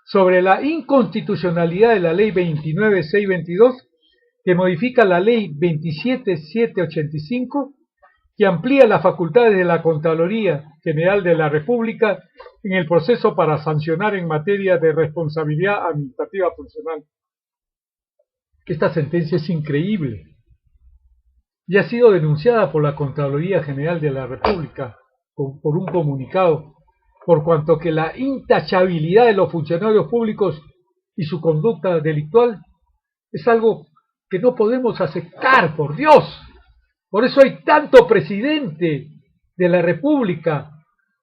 sobre la inconstitucionalidad de la ley 29622, que modifica la ley 27785, que amplía las facultades de la Contraloría General de la República en el proceso para sancionar en materia de responsabilidad administrativa funcional. Esta sentencia es increíble. y ha sido denunciada por la Contraloría General de la República por un comunicado, por cuanto que la intachabilidad de los funcionarios públicos y su conducta delictual es algo que no podemos aceptar, por Dios. Por eso hay tanto presidente de la República,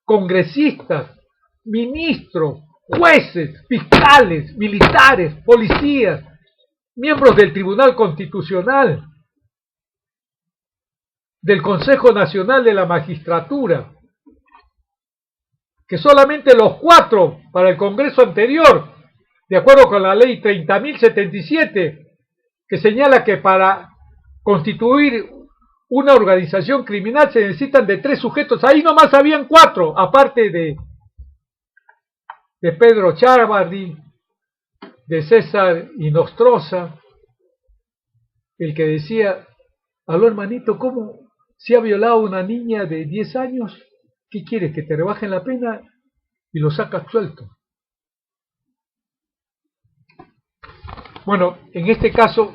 congresistas, ministros, jueces, fiscales, militares, policías, miembros del Tribunal Constitucional, del Consejo Nacional de la Magistratura, que solamente los 4 para el Congreso anterior, de acuerdo con la ley 30.077, que señala que para constituir una organización criminal se necesitan de 3 sujetos, ahí nomás habían 4, aparte de Pedro Chávarri, de César Inostroza, el que decía: aló hermanito, ¿cómo se ha violado a una niña de 10 años? ¿Qué quieres, que te rebajen la pena? Y lo sacas suelto. Bueno, en este caso,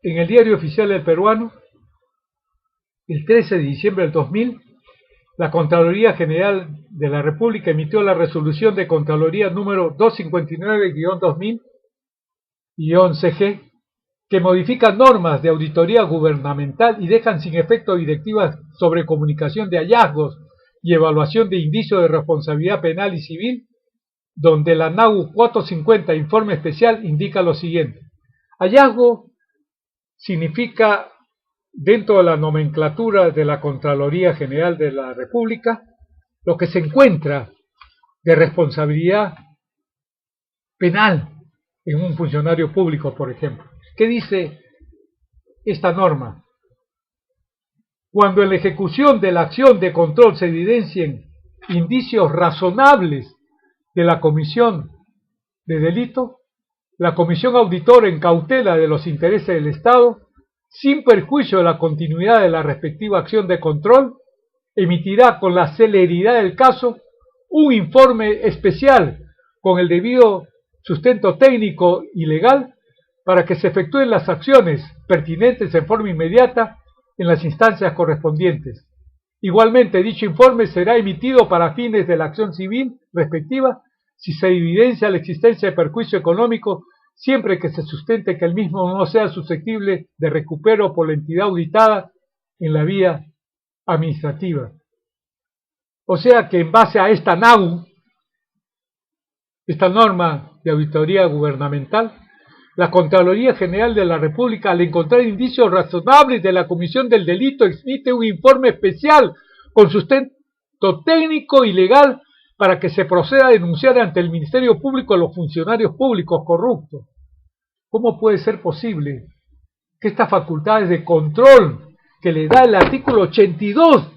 en el Diario Oficial del Peruano, el 13 de diciembre del 2000, la Contraloría General de la República emitió la resolución de Contraloría número 259-2000-CG, que modifica normas de auditoría gubernamental y dejan sin efecto directivas sobre comunicación de hallazgos y evaluación de indicios de responsabilidad penal y civil, donde la NAU 450, informe especial, indica lo siguiente. Hallazgo significa, dentro de la nomenclatura de la Contraloría General de la República, lo que se encuentra de responsabilidad penal en un funcionario público, por ejemplo. ¿Qué dice esta norma? Cuando en la ejecución de la acción de control se evidencien indicios razonables de la comisión de delito, la comisión auditora, en cautela de los intereses del Estado, sin perjuicio de la continuidad de la respectiva acción de control, emitirá con la celeridad del caso un informe especial con el debido sustento técnico y legal para que se efectúen las acciones pertinentes en forma inmediata en las instancias correspondientes. Igualmente, dicho informe será emitido para fines de la acción civil respectiva si se evidencia la existencia de perjuicio económico, siempre que se sustente que el mismo no sea susceptible de recupero por la entidad auditada en la vía administrativa. O sea que en base a esta NAU, esta norma de auditoría gubernamental, la Contraloría General de la República, al encontrar indicios razonables de la comisión del delito, emite un informe especial con sustento técnico y legal para que se proceda a denunciar ante el Ministerio Público a los funcionarios públicos corruptos. ¿Cómo puede ser posible que estas facultades de control que le da el artículo 82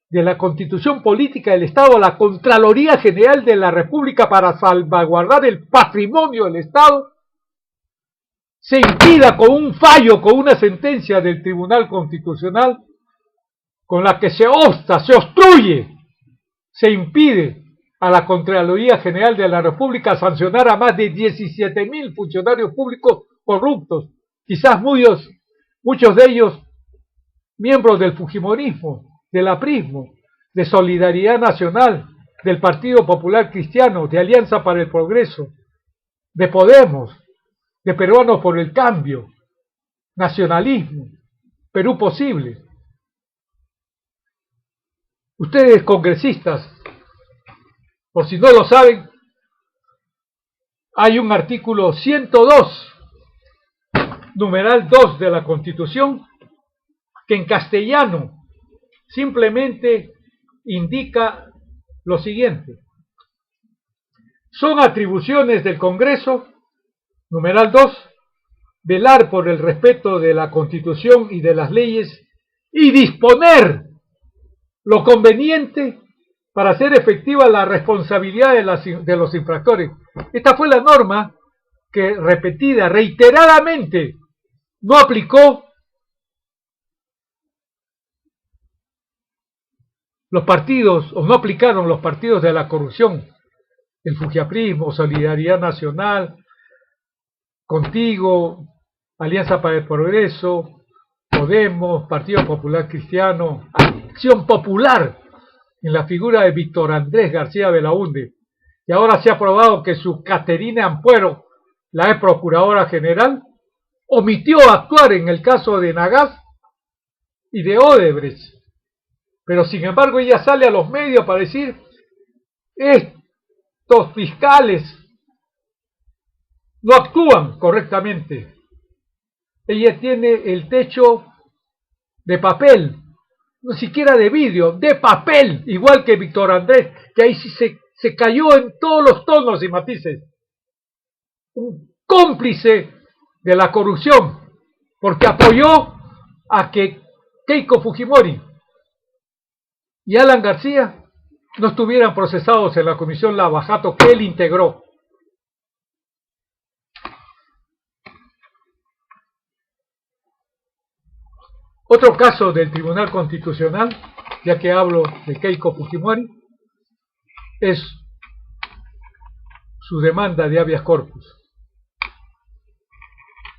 de la Constitución Política del Estado a la Contraloría General de la República para salvaguardar el patrimonio del Estado, se impida con un fallo, con una sentencia del Tribunal Constitucional, con la que se obstruye, se impide a la Contraloría General de la República sancionar a más de 17.000 funcionarios públicos corruptos, quizás muchos de ellos miembros del fujimorismo, del aprismo, de Solidaridad Nacional, del Partido Popular Cristiano, de Alianza para el Progreso, de Podemos, de Peruanos por el Cambio, Nacionalismo, Perú Posible. Ustedes, congresistas, por si no lo saben, hay un artículo 102, numeral 2 de la Constitución, que en castellano simplemente indica lo siguiente: son atribuciones del Congreso, numeral 2, velar por el respeto de la Constitución y de las leyes y disponer lo conveniente para hacer efectiva la responsabilidad de los infractores. Esta fue la norma que reiteradamente no aplicó los partidos, o no aplicaron los partidos de la corrupción, el fujiaprismo, Solidaridad Nacional, Contigo, Alianza para el Progreso, Podemos, Partido Popular Cristiano, Acción Popular, en la figura de Víctor Andrés García Belaúnde, y ahora se ha probado que su Caterina Ampuero, la ex procuradora general, omitió actuar en el caso de Nagas y de Odebrecht. Pero sin embargo ella sale a los medios para decir, estos fiscales no actúan correctamente. Ella tiene el techo de papel, no siquiera de vidrio, de papel, igual que Víctor Andrés, que ahí sí se cayó en todos los tonos y matices. Un cómplice de la corrupción, porque apoyó a que Keiko Fujimori y Alan García no estuvieran procesados en la comisión Lavajato que él integró. Otro caso del Tribunal Constitucional, ya que hablo de Keiko Fujimori, es su demanda de habeas corpus.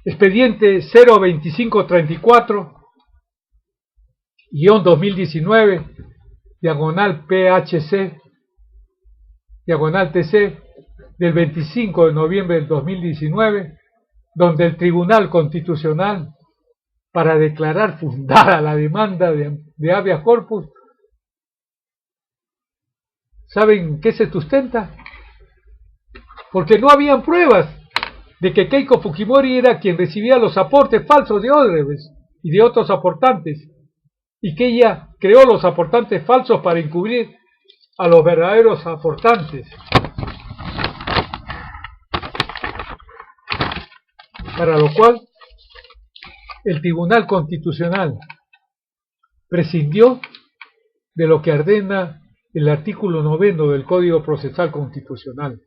Expediente 02534-2019, diagonal PHC, diagonal TC, del 25 de noviembre del 2019, donde el Tribunal Constitucional, para declarar fundada la demanda de habeas corpus, ¿saben qué se sustenta? Porque no habían pruebas de que Keiko Fujimori era quien recibía los aportes falsos de Odebrecht y de otros aportantes, y que ella creó los aportantes falsos para encubrir a los verdaderos aportantes. Para lo cual, el Tribunal Constitucional prescindió de lo que ordena el artículo 9 del Código Procesal Constitucional.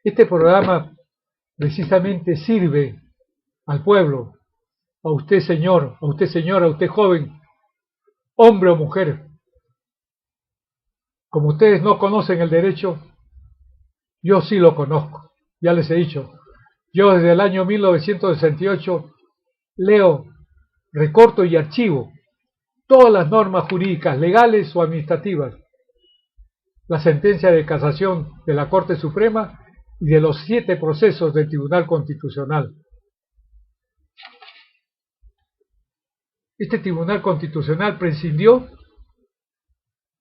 Este programa precisamente sirve al pueblo, a usted señor, a usted señora, a usted joven, hombre o mujer. Como ustedes no conocen el derecho, yo sí lo conozco, ya les he dicho. Yo desde el año 1968 leo, recorto y archivo todas las normas jurídicas, legales o administrativas, la sentencia de casación de la Corte Suprema y de los 7 procesos del Tribunal Constitucional. Este Tribunal Constitucional prescindió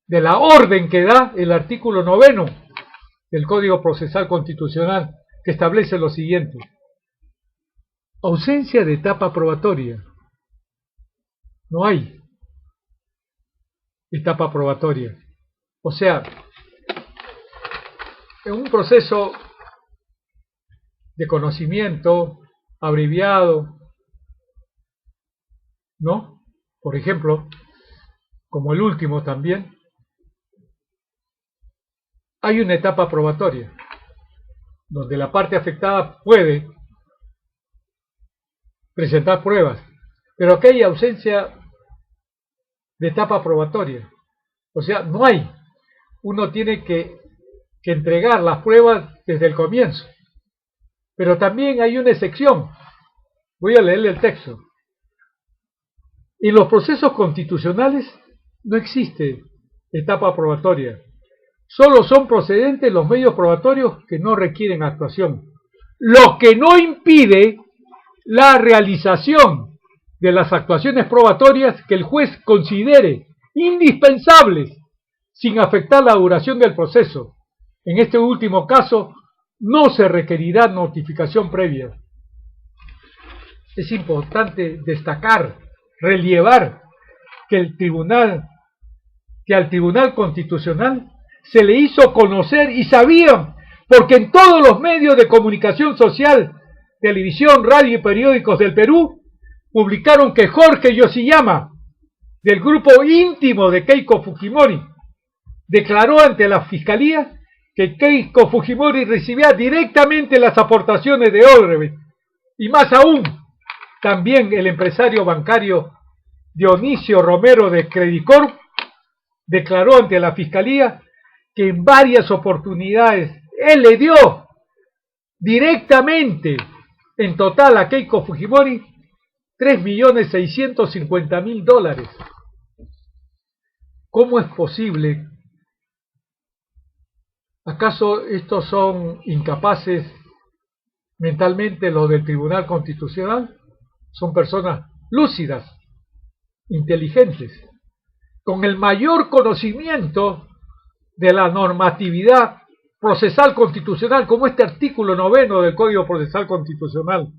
de la orden que da el artículo 9 del Código Procesal Constitucional, que establece lo siguiente: ausencia de etapa probatoria. No hay etapa probatoria. O sea, en un proceso de conocimiento abreviado, ¿no? Por ejemplo, como el último también, hay una etapa probatoria, donde la parte afectada puede presentar pruebas, pero aquí hay ausencia de etapa probatoria. O sea, no hay. Uno tiene que entregar las pruebas desde el comienzo. Pero también hay una excepción. Voy a leerle el texto. En los procesos constitucionales no existe etapa probatoria. Solo son procedentes los medios probatorios que no requieren actuación, lo que no impide la realización de las actuaciones probatorias que el juez considere indispensables sin afectar la duración del proceso. En este último caso, no se requerirá notificación previa. Es importante destacar, relievar que al Tribunal Constitucional se le hizo conocer y sabían, porque en todos los medios de comunicación social, televisión, radio y periódicos del Perú, publicaron que Jorge Yoshiyama, del grupo íntimo de Keiko Fujimori, declaró ante la Fiscalía que Keiko Fujimori recibía directamente las aportaciones de Odebrecht, y más aún, también el empresario bancario Dionisio Romero de Credicorp declaró ante la Fiscalía que en varias oportunidades Él le dio directamente en total a Keiko Fujimori $3.650.000. ¿Cómo es posible? ¿Acaso estos son incapaces mentalmente los del Tribunal Constitucional? Son personas lúcidas, inteligentes, con el mayor conocimiento de la normatividad procesal constitucional, como este artículo 9 del Código Procesal Constitucional.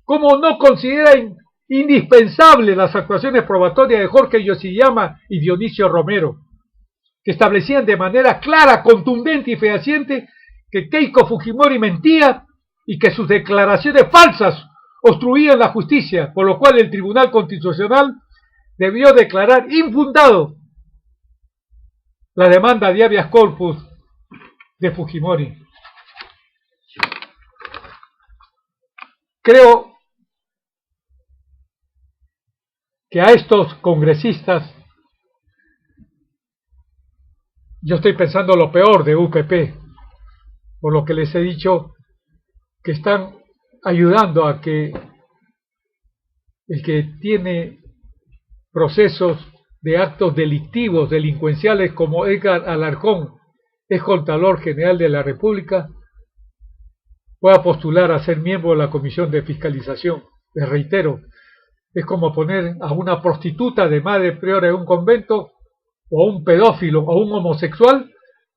¿Cómo no consideran indispensable las actuaciones probatorias de Jorge Yoshiyama y Dionisio Romero, que establecían de manera clara, contundente y fehaciente que Keiko Fujimori mentía y que sus declaraciones falsas obstruían la justicia, por lo cual el Tribunal Constitucional debió declarar infundado la demanda de habeas corpus de Fujimori? Creo que a estos congresistas, yo estoy pensando lo peor de UPP, por lo que les he dicho que están ayudando a que el que tiene procesos de actos delictivos, delincuenciales, como Edgar Alarcón, es Contralor General de la República, pueda postular a ser miembro de la Comisión de Fiscalización. Les reitero, es como poner a una prostituta de madre priora de un convento, o a un pedófilo, o a un homosexual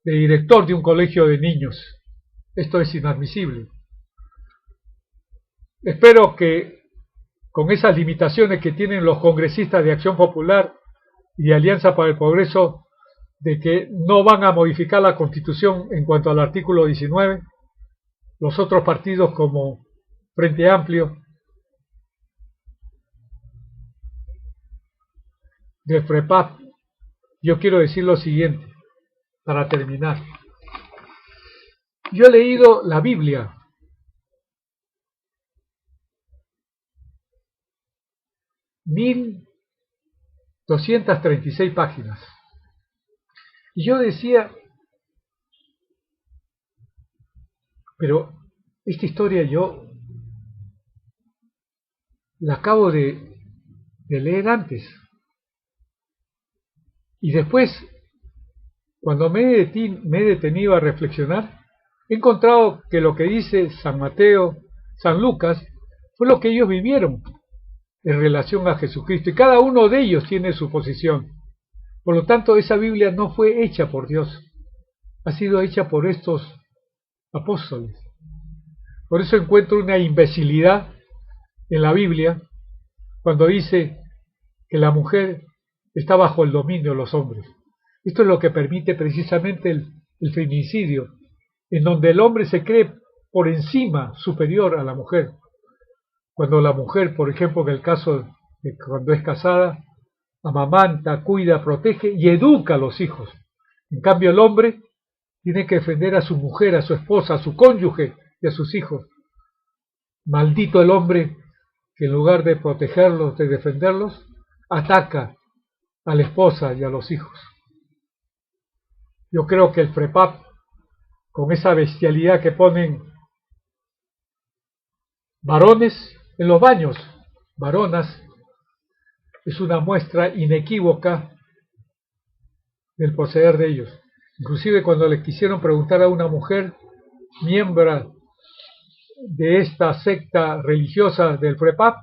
de director de un colegio de niños. Esto es inadmisible. Espero que con esas limitaciones que tienen los congresistas de Acción Popular y de Alianza para el Progreso, de que no van a modificar la Constitución en cuanto al artículo 19, los otros partidos como Frente Amplio, del FREPAP, yo quiero decir lo siguiente, para terminar. Yo he leído la Biblia, 1236 páginas, y yo decía, pero esta historia yo la acabo de leer antes, y después, cuando me he detenido a reflexionar, he encontrado que lo que dice San Mateo, San Lucas, fue lo que ellos vivieron en relación a Jesucristo, y cada uno de ellos tiene su posición. Por lo tanto, esa Biblia no fue hecha por Dios, ha sido hecha por estos apóstoles. Por eso encuentro una imbecilidad en la Biblia cuando dice que la mujer está bajo el dominio de los hombres. Esto es lo que permite precisamente el feminicidio, en donde el hombre se cree por encima, superior a la mujer. Cuando la mujer, por ejemplo, en el caso de cuando es casada, amamanta, cuida, protege y educa a los hijos. En cambio, el hombre tiene que defender a su mujer, a su esposa, a su cónyuge y a sus hijos. Maldito el hombre que en lugar de protegerlos, de defenderlos, ataca a la esposa y a los hijos. Yo creo que el FREPAP, con esa bestialidad que ponen varones en los baños, varonas, es una muestra inequívoca del proceder de ellos. Inclusive cuando le quisieron preguntar a una mujer, miembro de esta secta religiosa del FREPAP,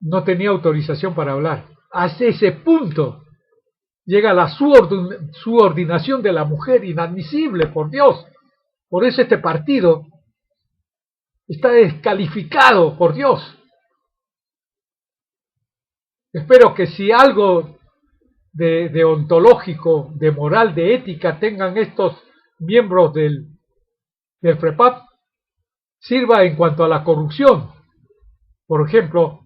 no tenía autorización para hablar. Hasta ese punto llega la subordinación de la mujer, inadmisible, por Dios. Por eso este partido está descalificado, por Dios. Espero que si algo de ontológico, de moral, de ética tengan estos miembros del FREPAP, sirva en cuanto a la corrupción. Por ejemplo,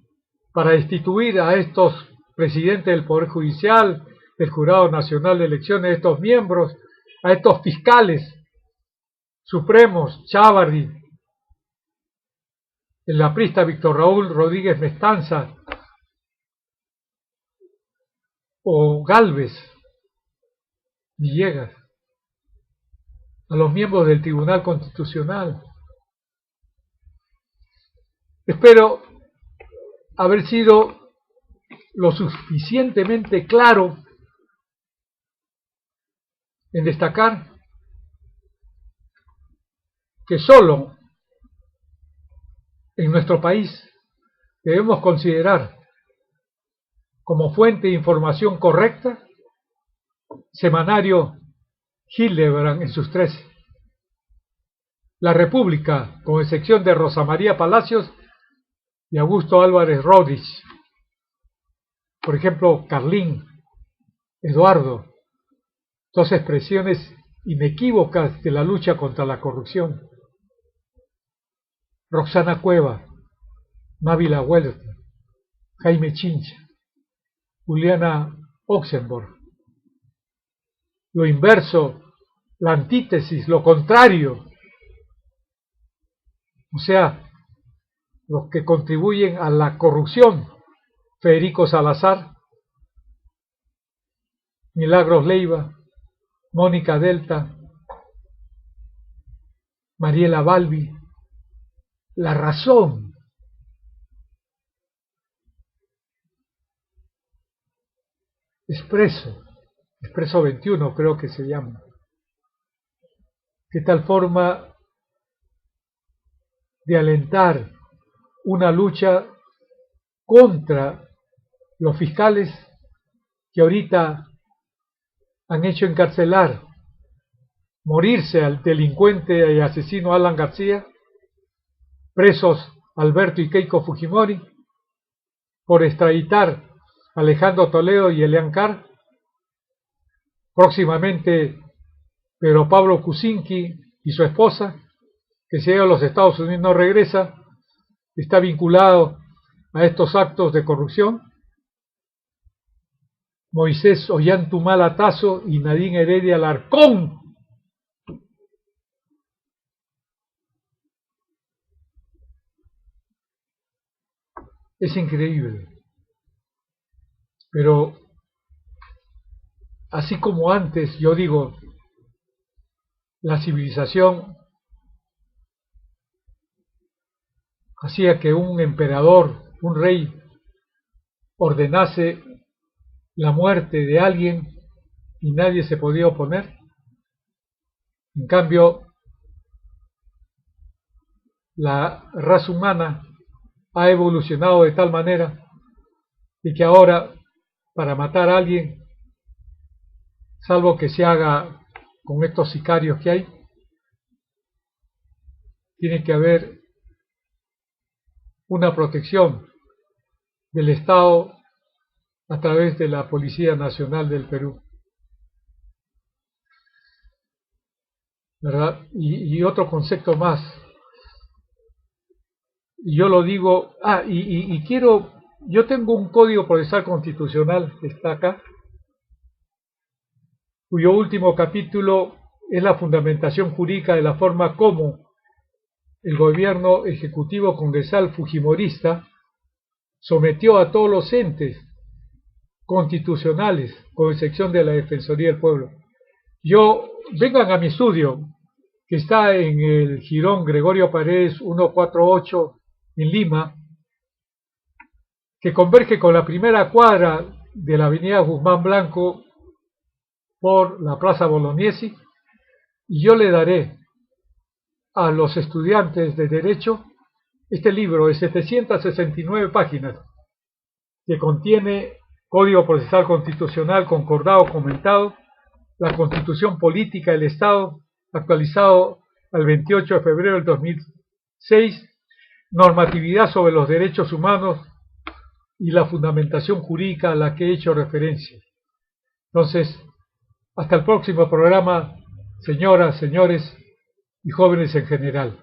para destituir a estos presidentes del Poder Judicial, del Jurado Nacional de Elecciones, estos miembros, a estos fiscales supremos, Chávarri, el aprista Víctor Raúl Rodríguez Mestanza, o Gálvez, Villegas, a los miembros del Tribunal Constitucional. Espero haber sido lo suficientemente claro en destacar que solo en nuestro país debemos considerar como fuente de información correcta semanario Hildebrand en sus 13, La República, con excepción de Rosa María Palacios y Augusto Álvarez Rodríguez, por ejemplo, Carlín, Eduardo, dos expresiones inequívocas de la lucha contra la corrupción. Roxana Cueva, Mávila Huerta, Jaime Chincha, Juliana Oxenborg. Lo inverso, la antítesis, lo contrario. O sea, los que contribuyen a la corrupción: Federico Salazar, Milagros Leiva, Mónica Delta, Mariela Balbi. La Razón. Expreso 21 creo que se llama. De tal forma de alentar una lucha contra los fiscales que ahorita han hecho encarcelar, morirse al delincuente y asesino Alan García, presos Alberto y Keiko Fujimori, por extraditar a Alejandro Toledo y Elian Carr, próximamente Pedro Pablo Kuczynski y su esposa, que si llega a los Estados Unidos no regresa, está vinculado a estos actos de corrupción. Moisés Ollantumal Tazo y Nadine Heredia Alarcón. Es increíble. Pero así como antes, yo digo, la civilización hacía que un emperador, un rey, ordenase la muerte de alguien y nadie se podía oponer. En cambio, la raza humana ha evolucionado de tal manera y que ahora, para matar a alguien, salvo que se haga con estos sicarios que hay, tiene que haber una protección del Estado a través de la Policía Nacional del Perú, ¿verdad? Y otro concepto más, y yo lo digo, yo tengo un código procesal constitucional que está acá, cuyo último capítulo es la fundamentación jurídica de la forma como el gobierno ejecutivo congresal fujimorista sometió a todos los entes constitucionales, con excepción de la Defensoría del Pueblo. Vengan a mi estudio, que está en el Jirón Gregorio Paredes 148 en Lima, que converge con la primera cuadra de la avenida Guzmán Blanco por la Plaza Bolognesi, y yo le daré a los estudiantes de Derecho este libro de 769 páginas, que contiene Código Procesal Constitucional concordado, comentado, la Constitución Política del Estado, actualizado al 28 de febrero del 2006, normatividad sobre los derechos humanos y la fundamentación jurídica a la que he hecho referencia. Entonces, hasta el próximo programa, señoras, señores y jóvenes en general.